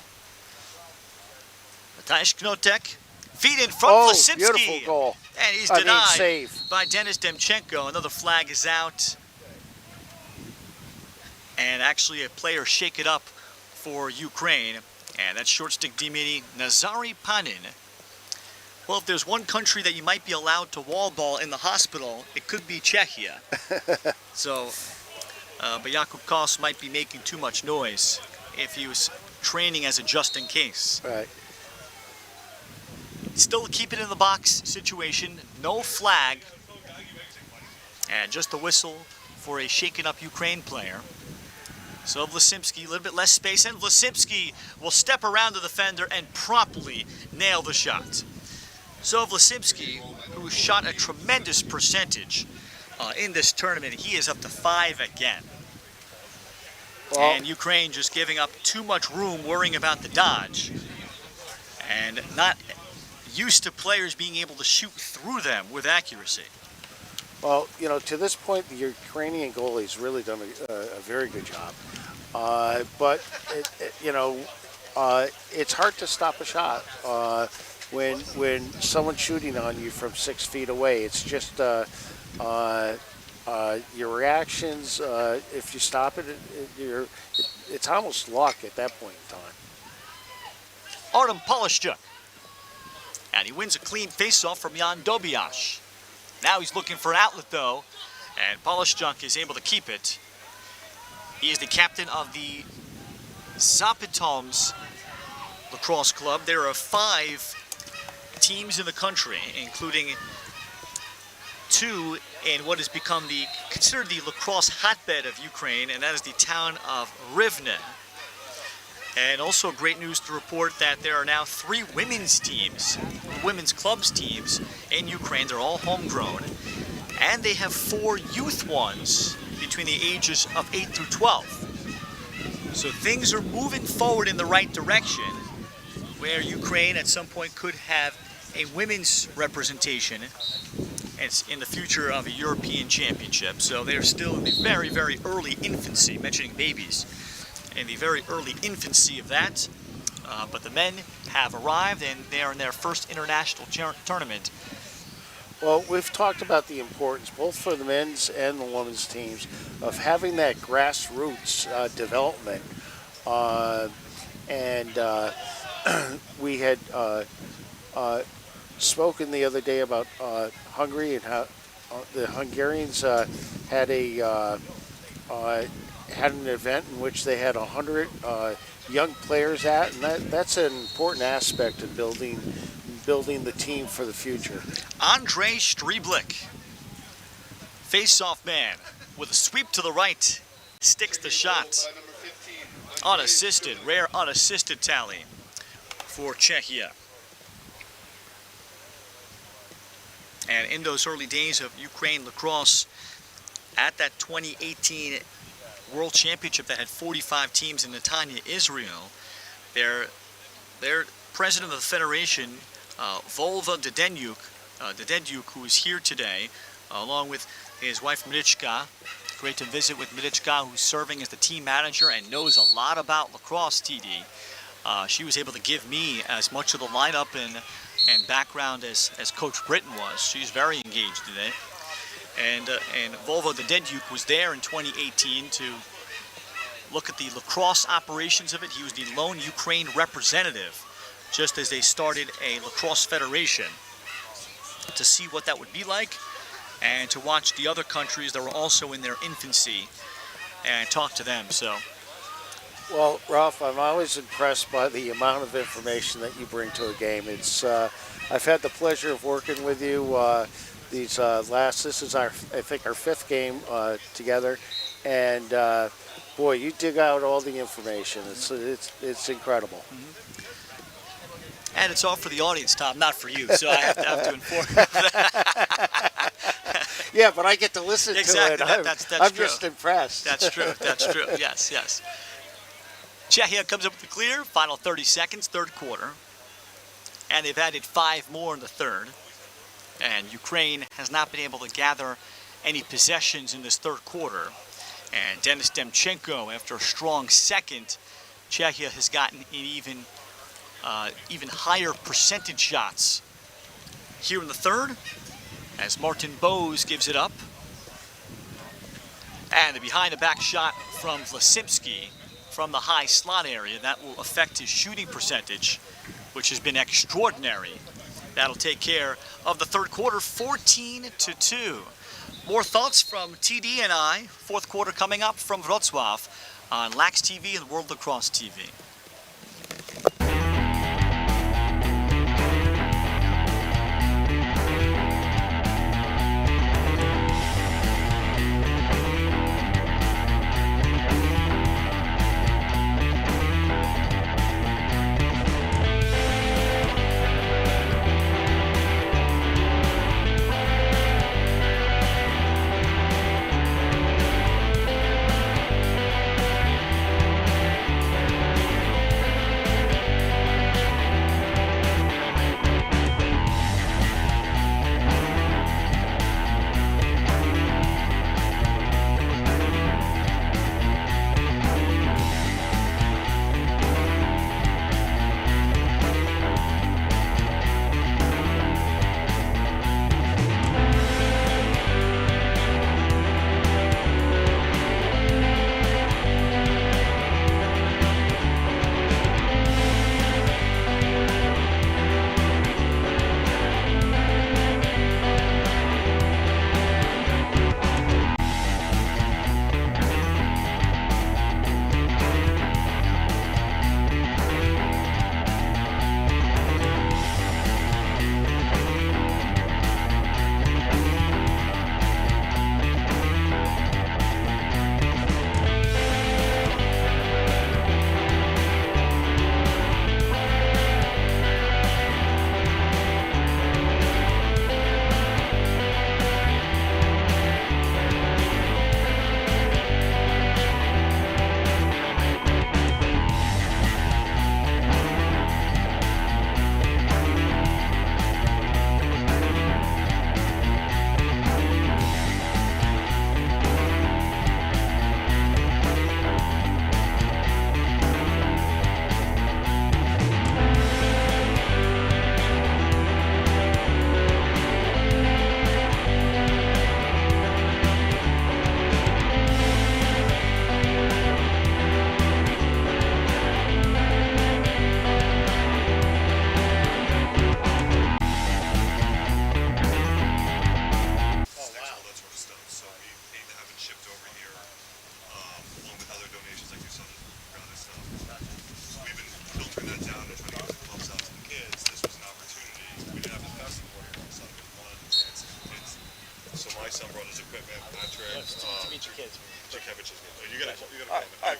[SPEAKER 5] Mateusz Knotek, feed in from Vlasipski.
[SPEAKER 7] Beautiful goal.
[SPEAKER 5] And he's denied
[SPEAKER 7] save.
[SPEAKER 5] by Denis Demchenko. Another flag is out. And actually a player shake it up for Ukraine. And that's short stick D-mini Nazari Panin. Well, if there's one country that you might be allowed to wall ball in the hospital, it could be Czechia. So, but Jakub Koss might be making too much noise if he was training as a just in case.
[SPEAKER 7] Right.
[SPEAKER 5] Still keep it in the box situation, no flag, and just a whistle for a shaken up Ukraine player. So Vlasipski, a little bit less space, and Vlasipski will step around the defender and promptly nail the shot. So Vlasipski, who shot a tremendous percentage in this tournament, he is up to 5 again.
[SPEAKER 7] Well,
[SPEAKER 5] and Ukraine just giving up too much room, worrying about the dodge, and not used to players being able to shoot through them with accuracy.
[SPEAKER 7] well, you know, to this point, the Ukrainian goalie's really done a very good job. But, you know, it's hard to stop a shot when someone's shooting on you from 6 feet away. It's just your reactions. If you stop it, it's almost luck at that point in time.
[SPEAKER 5] Artem Polishchuk. And he wins a clean faceoff from Jan Dobiash. Now he's looking for an outlet, though, and Polishchuk is able to keep it. He is the captain of the Zapis Lacrosse Club. There are 5 teams in the country, including 2 in what has become considered the lacrosse hotbed of Ukraine, and that is the town of Rivne. And also great news to report that there are now 3 women's teams, women's clubs teams in Ukraine. They're all homegrown. And they have 4 youth ones between the ages of 8 through 12. So things are moving forward in the right direction, where Ukraine at some point could have a women's representation in the future of a European championship. So they're still in the very, very early infancy, mentioning babies, in the very early infancy of that. But the men have arrived, and they are in their first international tournament.
[SPEAKER 7] Well, we've talked about the importance, both for the men's and the women's teams, of having that grassroots development. We had spoken the other day about Hungary and how the Hungarians had an event in which they had 100 young players at, and that's an important aspect of building the team for the future.
[SPEAKER 5] Andrei Strieblik, face-off man, with a sweep to the right, sticks the shot. Unassisted, rare unassisted tally for Czechia. And in those early days of Ukraine lacrosse, at that 2018 World Championship that had 45 teams in Netanya, Israel, their president of the federation, Volva Dedenyuk, who is here today, along with his wife Medichka. Great to visit with Medichka, who's serving as the team manager and knows a lot about lacrosse, TD. She was able to give me as much of the lineup and background as Coach Britton was. She's very engaged today. And Volvo Dedenyuk was there in 2018 to look at the lacrosse operations of it. He was the lone Ukraine representative, just as they started a lacrosse federation, to see what that would be like, and to watch the other countries that were also in their infancy and talk to them. So,
[SPEAKER 7] well, Ralph, I'm always impressed by the amount of information that you bring to a game. It's I've had the pleasure of working with you. these this is I think our 5th game together, and boy, you dig out all the information. It's incredible.
[SPEAKER 5] And it's all for the audience, Tom, not for you. So I have to inform you of that.
[SPEAKER 7] Yeah, but I get to listen
[SPEAKER 5] Exactly.
[SPEAKER 7] to it.
[SPEAKER 5] That's
[SPEAKER 7] I'm
[SPEAKER 5] true.
[SPEAKER 7] just impressed.
[SPEAKER 5] That's true. That's true. Yes, yes. Czechia comes up with the clear. Final 30 seconds, third quarter. And they've added 5 more in the third. And Ukraine has not been able to gather any possessions in this third quarter. And Denis Demchenko, after a strong second, Czechia has gotten in even higher percentage shots here in the third, as Martin Bose gives it up. And the behind-the-back shot from Vlasimski from the high slot area. That will affect his shooting percentage, which has been extraordinary. That'll take care of the third quarter, 14-2. More thoughts from TD and I. Fourth quarter coming up from Wrocław on Lax TV and World Lacrosse TV.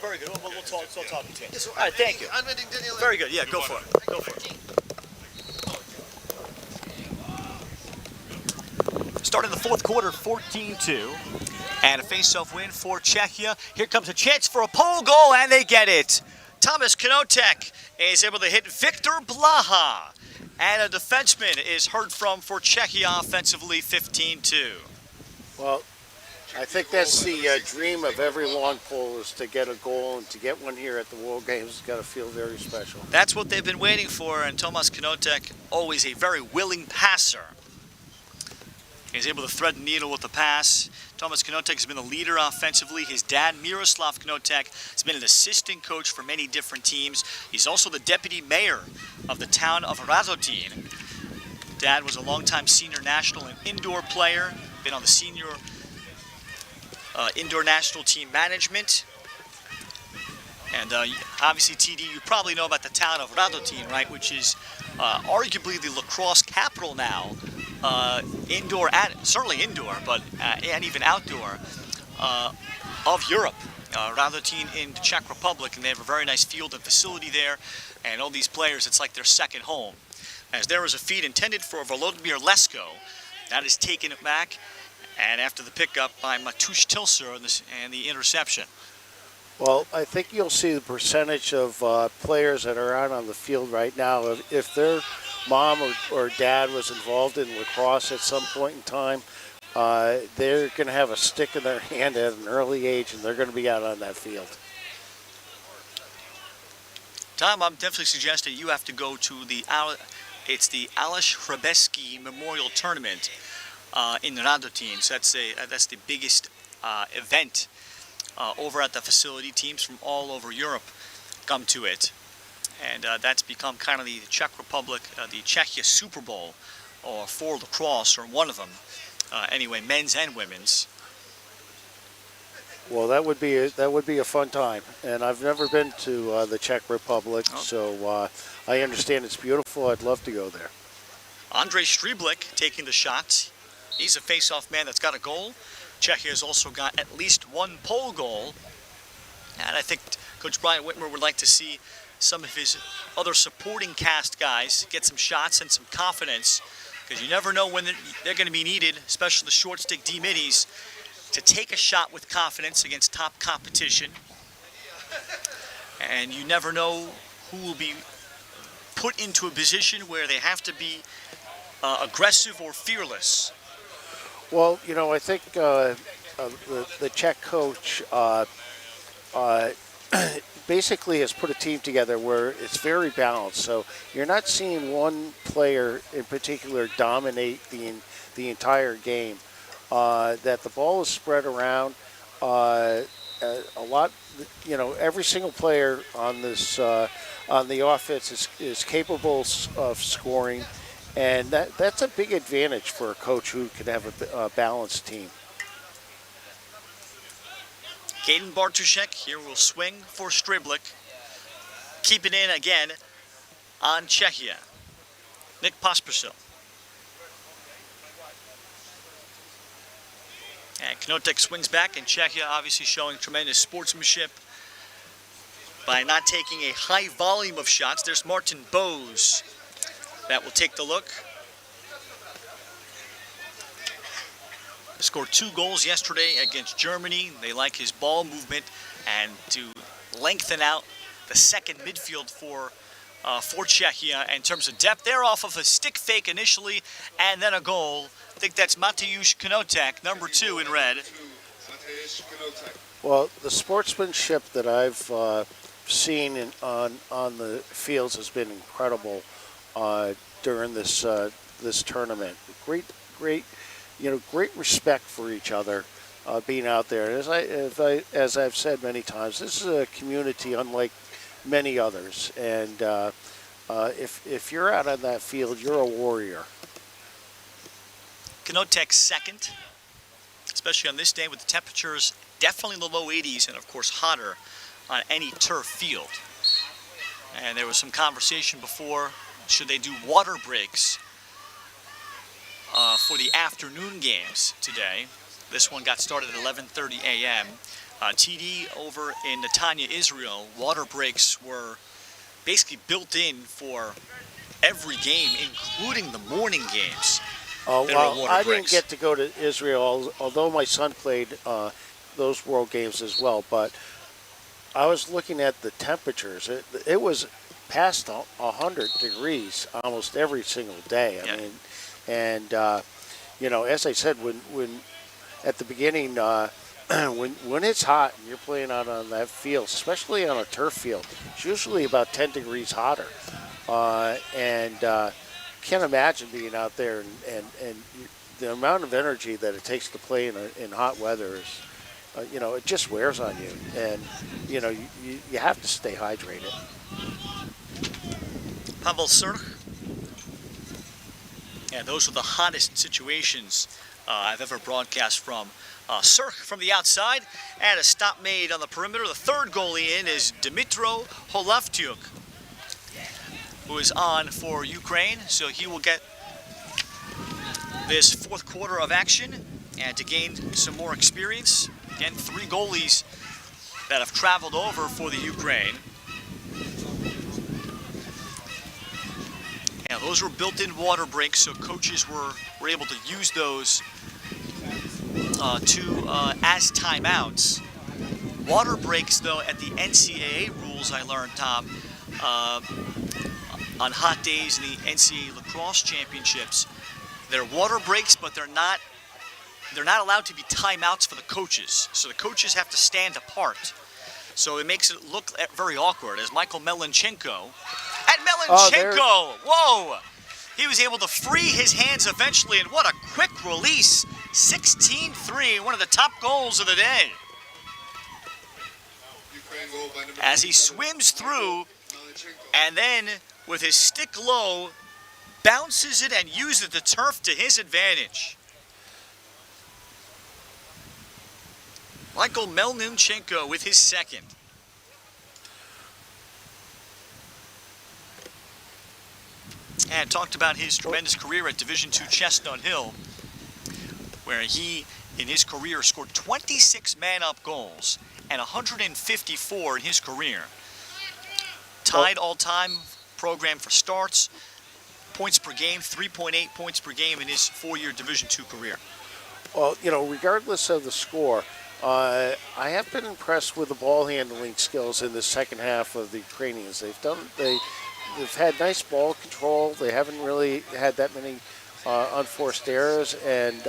[SPEAKER 5] Very good. We'll talk to you. All right, thank you. Very good. Yeah, go for it. Go for it. Starting the fourth quarter, 14-2. And a face-off win for Czechia. Here comes a chance for a pole goal, and they get it. Thomas Knotek is able to hit Victor Blaha. And a defenseman is heard from for Czechia offensively, 15-2.
[SPEAKER 7] Well, I think that's the dream of every long pole, is to get a goal, and to get one here at the World Games has got to feel very special.
[SPEAKER 5] That's what they've been waiting for, and Tomas Knotek, always a very willing passer. He's able to thread the needle with the pass. Tomas Knotek has been the leader offensively. His dad, Miroslav Knotek, has been an assistant coach for many different teams. He's also the deputy mayor of the town of Radotín. Dad was a longtime senior national and indoor player, been on the senior indoor national team management. And obviously, TD, you probably know about the town of Radotín, right, which is arguably the lacrosse capital now indoor, certainly indoor, but and even outdoor, of Europe. Rather team in the Czech Republic, and they have a very nice field and facility there, and all these players, it's like their second home. As there was a feed intended for Volodymyr Lesko, that is taken back, and after the pickup by Matusz Tilser and the interception.
[SPEAKER 7] Well, I think you'll see the percentage of players that are out on the field right now. If their mom or dad was involved in lacrosse at some point in time, they're going to have a stick in their hand at an early age, and they're going to be out on that field.
[SPEAKER 5] Tom, I'm definitely suggesting you have to go to it's the Ales Hrabeski Memorial Tournament in Radotin. So that's the biggest event over at the facility. Teams from all over Europe come to it, and that's become kind of the Czech Republic, the Czechia Super Bowl, or for lacrosse, or one of them. Anyway, men's and women's.
[SPEAKER 7] Well, that would be a fun time, and I've never been to the Czech Republic, so I understand it's beautiful. I'd love to go there.
[SPEAKER 5] Andrej Strieblik taking the shot. He's a face-off man that's got a goal. Czechia has also got at least one pole goal, and I think Coach Brian Whitmer would like to see some of his other supporting cast guys get some shots and some confidence, because you never know when they're going to be needed, especially the short stick D-middies, to take a shot with confidence against top competition. And you never know who will be put into a position where they have to be aggressive or fearless.
[SPEAKER 7] Well, you know, I think the Czech coach basically has put a team together where it's very balanced. So you're not seeing one player in particular dominate the entire game. That the ball is spread around a lot. You know, every single player on this on the offense is capable of scoring, and that's a big advantage for a coach who can have a balanced team.
[SPEAKER 5] Gaden Bartuszek here will swing for Strieblik. Keep it in again on Czechia. Nick Pospisil. And Knotek swings back, and Czechia obviously showing tremendous sportsmanship by not taking a high volume of shots. There's Martin Bose that will take the look. Scored 2 goals yesterday against Germany. They like his ball movement and to lengthen out the second midfield for Czechia in terms of depth. They're off of a stick fake initially and then a goal. I think that's Mateusz Knotek, number 2 in red.
[SPEAKER 7] Well, the sportsmanship that I've seen on the fields has been incredible during this this tournament. Great, great respect for each other being out there. As I've said many times, this is a community unlike many others, and if you're out on that field, you're a warrior.
[SPEAKER 5] Knotek's second, especially on this day with the temperatures definitely in the low 80s and of course hotter on any turf field. And there was some conversation before, should they do water breaks for the afternoon games today. This one got started at 11:30 a.m. TD over in Netanya, Israel, water breaks were basically built in for every game, including the morning games.
[SPEAKER 7] Oh, well, I didn't get to go to Israel, although my son played those World Games as well. But I was looking at the temperatures. It was past 100 degrees almost every single day. I mean, and you know, as I said, when at the beginning, when it's hot and you're playing out on that field, especially on a turf field, it's usually about 10 degrees hotter, and can't imagine being out there and the amount of energy that it takes to play in hot weather is, you know, it just wears on you, and you know you have to stay hydrated.
[SPEAKER 5] Pavel Serch. Yeah, those are the hottest situations I've ever broadcast from. Serch from the outside, and a stop made on the perimeter. The third goalie in is Dmytro Holavtyuk, who is on for Ukraine, so he will get this fourth quarter of action and to gain some more experience. Again, 3 goalies that have traveled over for the Ukraine. And those were built-in water breaks, so coaches were able to use those as timeouts. Water breaks, though, at the NCAA rules, I learned, Tom, on hot days in the NCAA Lacrosse Championships, they're water breaks, but they're not allowed to be timeouts for the coaches. So the coaches have to stand apart. So it makes it look very awkward, as Michael Melenchenko. And Melenchenko, whoa! He was able to free his hands eventually, and what a quick release. 16-3, one of the top goals of the day. As he swims through, and then with his stick low, bounces it and uses the turf to his advantage. Michael Melenchenko with his second. And talked about his tremendous career at Division II Chestnut Hill, where he, in his career, scored 26 man-up goals and 154 in his career. Tied all-time program for starts, points per game, 3.8 points per game in his 4-year Division II career.
[SPEAKER 7] Well, you know, regardless of the score, I have been impressed with the ball handling skills in the second half of the Ukrainians. They've had nice ball control. They haven't really had that many unforced errors, and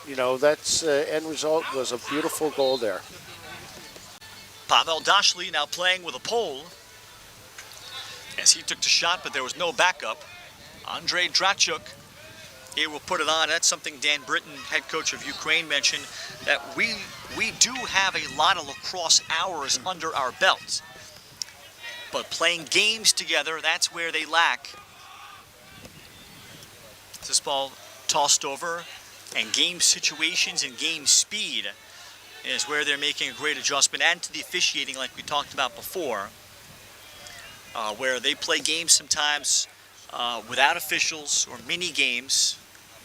[SPEAKER 7] you know, that's end result was a beautiful goal there.
[SPEAKER 5] Pavel Dashley now playing with a pole as he took the shot, but there was no backup. Andrei Drachuk, he will put it on. That's something Dan Britton, head coach of Ukraine, mentioned, that we do have a lot of lacrosse hours under our belt. But playing games together, that's where they lack. This ball tossed over, and game situations and game speed is where they're making a great adjustment, and to the officiating like we talked about before, where they play games sometimes without officials, or mini games,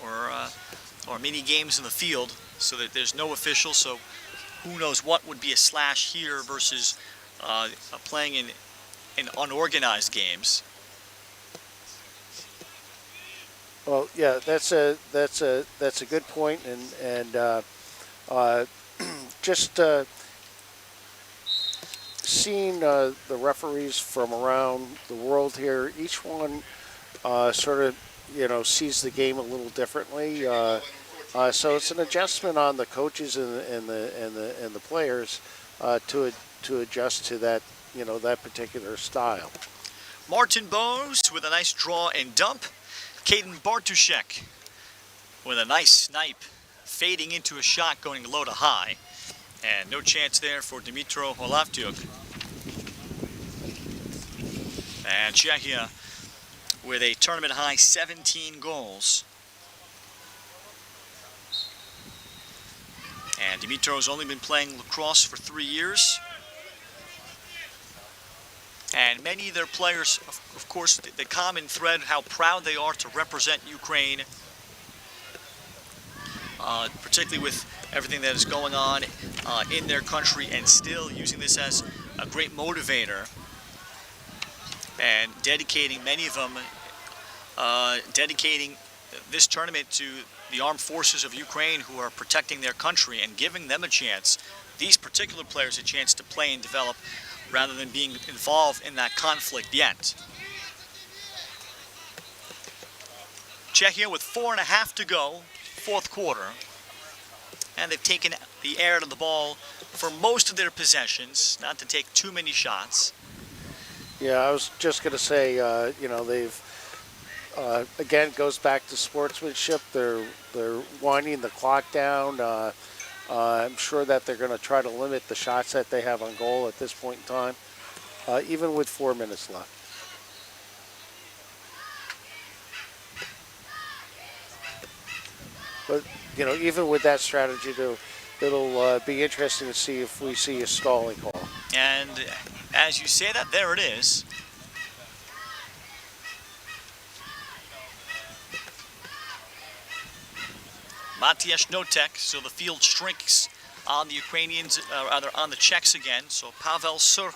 [SPEAKER 5] or mini games in the field, so that there's no official. So who knows what would be a slash here versus playing in unorganized games.
[SPEAKER 7] Well, yeah, that's a good point, and just seeing the referees from around the world here, each one sort of, you know, sees the game a little differently. So it's an adjustment on the coaches and the players to adjust to that, you know, that particular style.
[SPEAKER 5] Martin Bose with a nice draw and dump. Caden Bartushek with a nice snipe, fading into a shot going low to high. And no chance there for Dimitro Holavtyuk. And Czechia with a tournament high 17 goals. And Dimitro's only been playing lacrosse for 3 years. And many of their players, of course, the common thread, how proud they are to represent Ukraine, particularly with everything that is going on in their country, and still using this as a great motivator, and dedicating, many of them, dedicating this tournament to the armed forces of Ukraine who are protecting their country and giving them a chance, these particular players, a chance to play and develop, rather than being involved in that conflict yet. Czechia with 4.5 to go, fourth quarter. And they've taken the air out of the ball for most of their possessions, not to take too many shots.
[SPEAKER 7] Yeah, I was just going to say, you know, they've, again, goes back to sportsmanship. They're winding the clock down. I'm sure that they're going to try to limit the shots that they have on goal at this point in time, even with 4 minutes left. But, you know, even with that strategy, it'll be interesting to see if we see a stalling call.
[SPEAKER 5] And as you say that, there it is. Matiasz Notek, so the field shrinks on the Ukrainians, rather on the Czechs again. So Pavel Surk,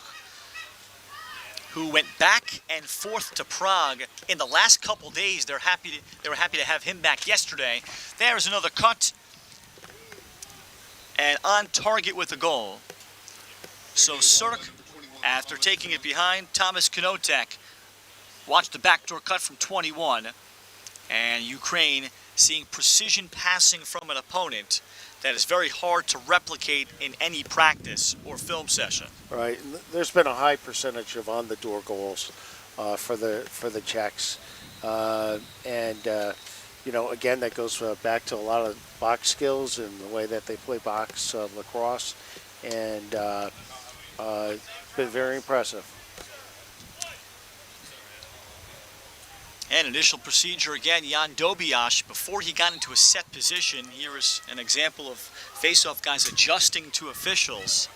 [SPEAKER 5] who went back and forth to Prague in the last couple days. They were happy to have him back yesterday. There's another cut, and on target with a goal. So Surk, after taking it behind, Thomas Konotek watched the backdoor cut from 21, and Ukraine seeing precision passing from an opponent that is very hard to replicate in any practice or film session.
[SPEAKER 7] Right. There's been a high percentage of on-the-door goals for the Czechs, you know, again, that goes back to a lot of box skills and the way that they play box lacrosse, and it's been very impressive.
[SPEAKER 5] And initial procedure again, Jan Dobiasz, before he got into a set position. Here is an example of face-off guys adjusting to officials.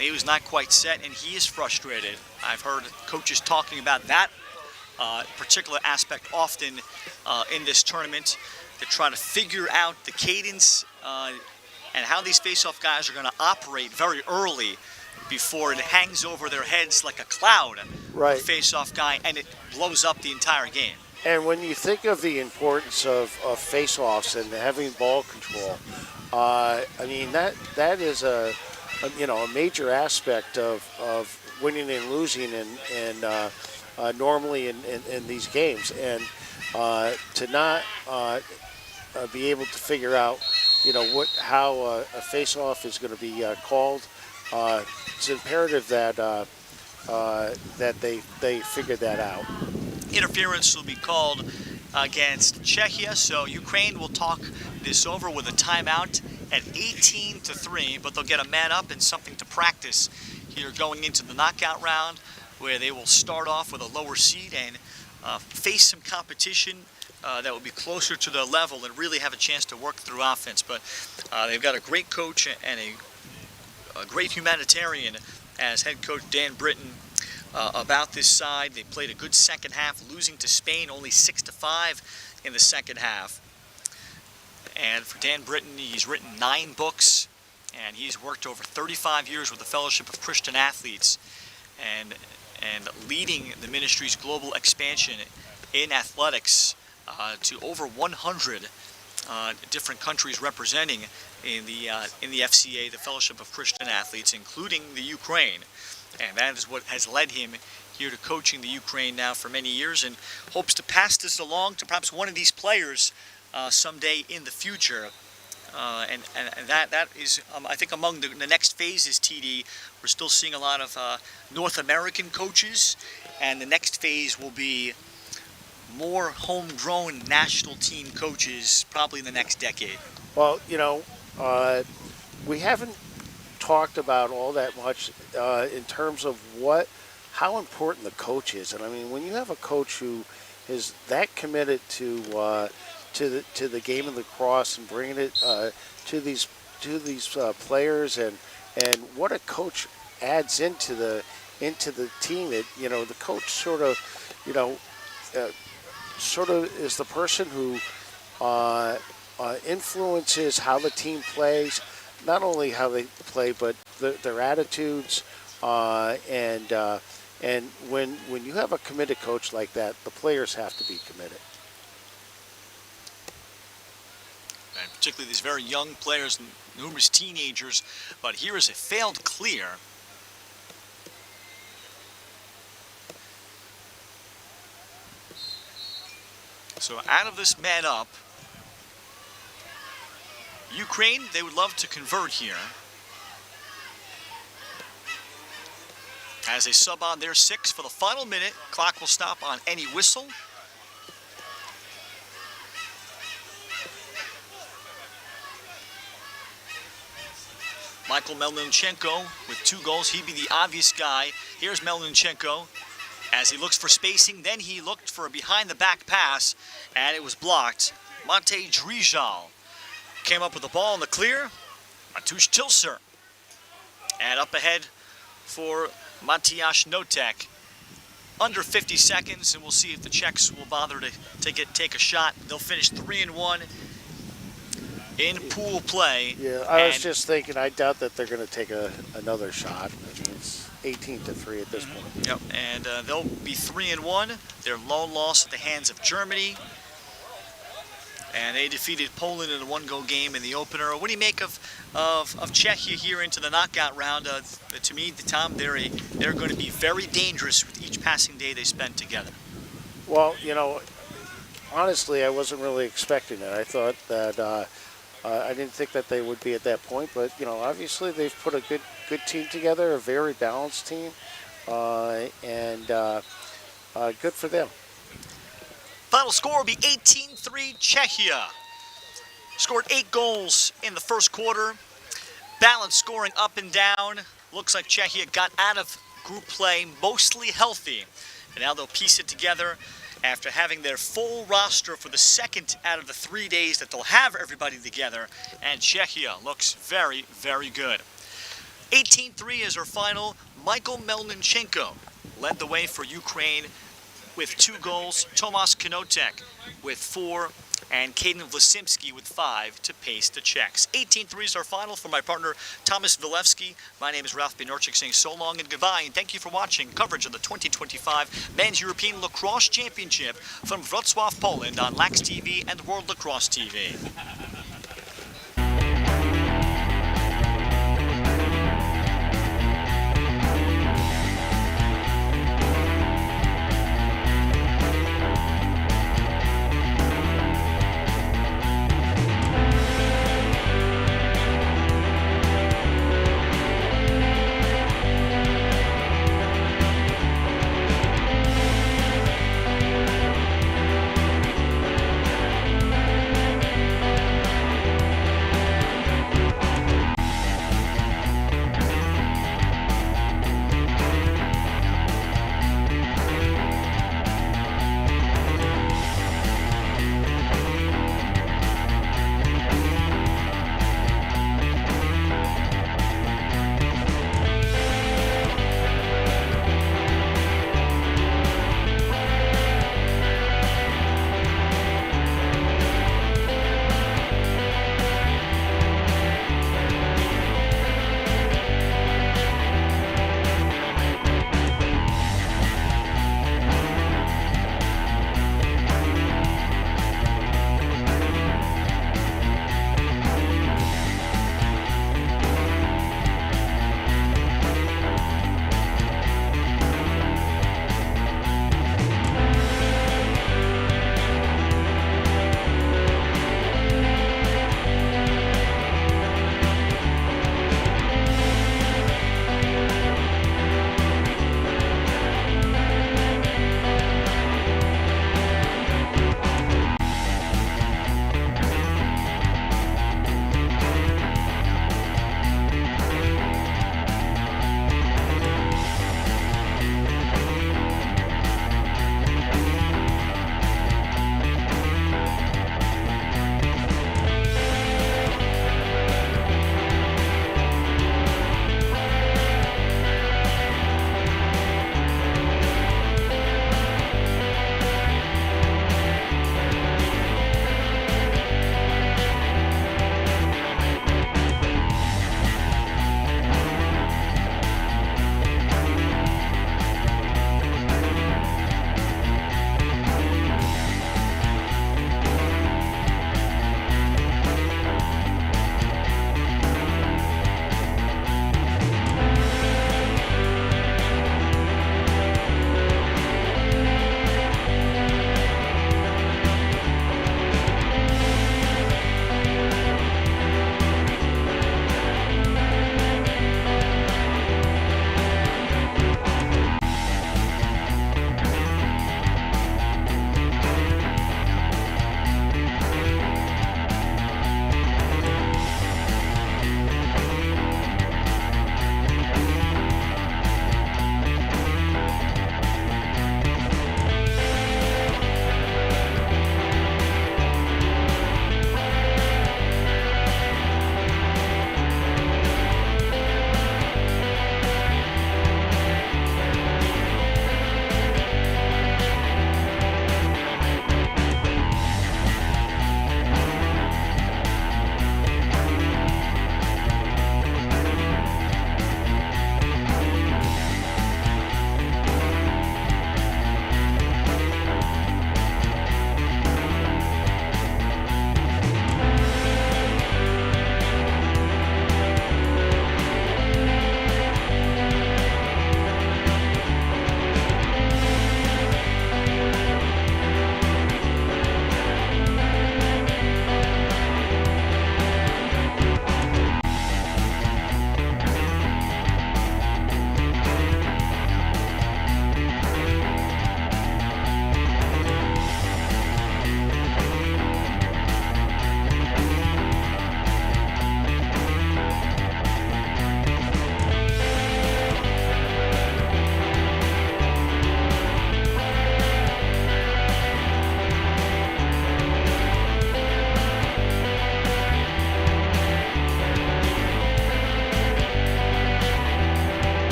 [SPEAKER 5] He was not quite set, and he is frustrated. I've heard coaches talking about that particular aspect often in this tournament. They're trying to figure out the cadence and how these face-off guys are going to operate very early before it hangs over their heads like a cloud.
[SPEAKER 7] Right.
[SPEAKER 5] A face-off guy, and it blows up the entire game.
[SPEAKER 7] And when you think of the importance of face-offs and having ball control, I mean that is a major aspect of winning and losing and normally in these games, and to not be able to figure out how a face-off is going to be called. It's imperative that that they figure that out.
[SPEAKER 5] Interference will be called against Czechia, so Ukraine will talk this over with a timeout at 18-3, but they'll get a man up and something to practice here going into the knockout round, where they will start off with a lower seed and face some competition that will be closer to their level and really have a chance to work through offense. But they've got a great coach and a great humanitarian as head coach Dan Britton about this side. They played a good second half, losing to Spain only 6-5 in the second half. And for Dan Britton, he's written 9 books, and he's worked over 35 years with the Fellowship of Christian Athletes and leading the ministry's global expansion in athletics to over 100 different countries representing in the FCA, the Fellowship of Christian Athletes, including the Ukraine. And that is what has led him here to coaching the Ukraine now for many years, and hopes to pass this along to perhaps one of these players someday in the future. And that is, I think, among the next phases, TD, we're still seeing a lot of North American coaches, and the next phase will be more homegrown national team coaches probably in the next decade.
[SPEAKER 7] Well, we haven't talked about all that much in terms of how important the coach is. And I mean, when you have a coach who is that committed to the game of lacrosse and bringing it to these players, and what a coach adds into the team, the coach sort of is the person who influences how the team plays, not only how they play, but their attitudes. And when you have a committed coach like that, the players have to be committed.
[SPEAKER 5] And particularly these very young players and numerous teenagers. But here is a failed clear. So out of this man up, Ukraine, they would love to convert here. As they sub on their 6 for the final minute, clock will stop on any whistle. Michael Melnichenko with 2 goals. He'd be the obvious guy. Here's Melnichenko as he looks for spacing. Then he looked for a behind-the-back pass, and it was blocked. Monte Drijal came up with the ball in the clear. Matusz Tilser. And up ahead for Matiasz Notek. under 50 seconds, and we'll see if the Czechs will bother to take a shot. They'll finish 3-1 in pool play.
[SPEAKER 7] Yeah, I was just thinking, I doubt that they're going to take another shot. I mean, it's 18-3 at this point.
[SPEAKER 5] Yep, and they'll be 3-1. Their lone loss at the hands of Germany. And they defeated Poland in a one-goal game in the opener. What do you make of Czechia here into the knockout round? To me, Tom, they're going to be very dangerous with each passing day they spend together.
[SPEAKER 7] Well, you know, honestly, I wasn't really expecting it. I thought that I didn't think that they would be at that point, but you know, obviously they've put a good team together, a very balanced team, and good for them.
[SPEAKER 5] Final score will be 18-3 Czechia. Scored 8 goals in the first quarter. Balanced scoring up and down. Looks like Czechia got out of group play mostly healthy. And now they'll piece it together after having their full roster for the second out of the 3 days that they'll have everybody together. And Czechia looks very, very good. 18-3 is our final. Michael Melnichenko led the way for Ukraine with 2 goals, Tomas Konotek with 4, and Kaden Vlasimski with 5 to pace the Czechs. 18-3 is our final. For my partner, Thomas Vilevsky, my name is Ralph Benorchik saying so long and goodbye, and thank you for watching coverage of the 2025 Men's European Lacrosse Championship from Wrocław, Poland on Lax TV and World Lacrosse TV.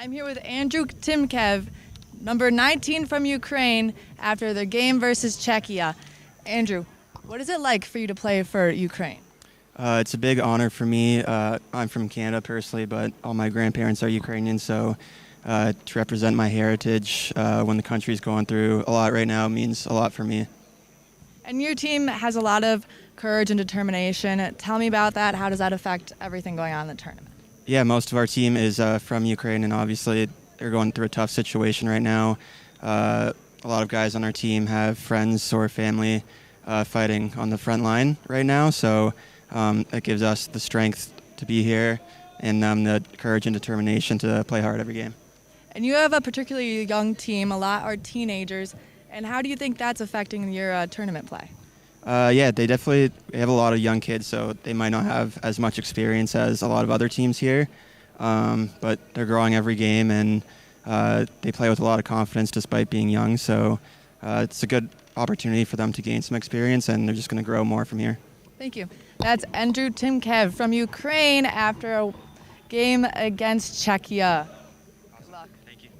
[SPEAKER 9] I'm here with Andrew Timkev, number 19 from Ukraine, after the game versus Czechia. Andrew, what is it like for you to play for Ukraine?
[SPEAKER 10] It's a big honor for me. I'm from Canada personally, but all my grandparents are Ukrainian, so to represent my heritage when the country's going through a lot right now means a lot for me.
[SPEAKER 9] And your team has a lot of courage and determination. Tell me about that. How does that affect everything going on in the tournament?
[SPEAKER 10] Yeah, most of our team is from Ukraine, and obviously they're going through a tough situation right now. A lot of guys on our team have friends or family fighting on the front line right now, so it gives us the strength to be here and the courage and determination to play hard every game.
[SPEAKER 9] And you have a particularly young team, a lot are teenagers, and how do you think that's affecting your tournament play?
[SPEAKER 10] Yeah, they definitely have a lot of young kids, so they might not have as much experience as a lot of other teams here, but they're growing every game, and they play with a lot of confidence despite being young, so it's a good opportunity for them to gain some experience, and they're just going to grow more from here.
[SPEAKER 9] Thank you. That's Andrew Timkev from Ukraine after a game against Czechia. Good luck.
[SPEAKER 10] Thank you.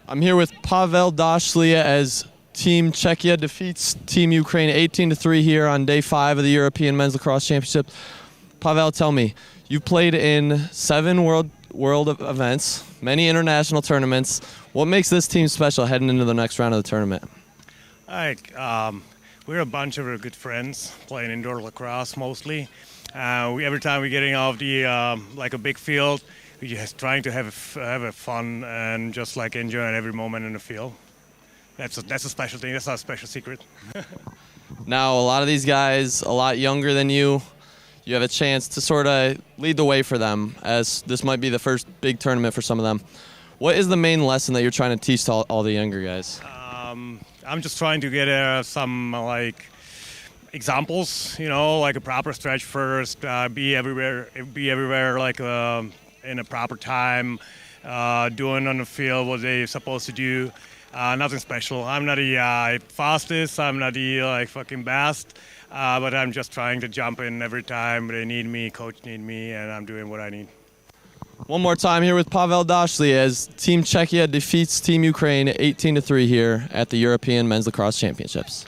[SPEAKER 11] I'm here with Pavel Dashlia as Team Czechia defeats Team Ukraine 18-3 here on day 5 of the European Men's Lacrosse Championship. Pavel, tell me, you've played in 7 world events, many international tournaments. What makes this team special heading into the next round of the tournament?
[SPEAKER 12] We're a bunch of good friends playing indoor lacrosse mostly. Every time we're getting off the like a big field, we're just trying to have a fun and just like enjoying every moment in the field. That's a special thing. That's our special secret.
[SPEAKER 11] Now, a lot of these guys, a lot younger than you. You have a chance to sort of lead the way for them, as this might be the first big tournament for some of them. What is the main lesson that you're trying to teach to all the younger guys?
[SPEAKER 12] I'm just trying to get some like examples, you know, like a proper stretch first, be everywhere like in a proper time, doing on the field what they're supposed to do. Nothing special. I'm not the fastest, I'm not the like fucking best, but I'm just trying to jump in every time they need me, coach need me, and I'm doing what I need.
[SPEAKER 11] One more time here with Pavel Dashlia as Team Czechia defeats Team Ukraine 18-3 here at the European Men's Lacrosse Championships.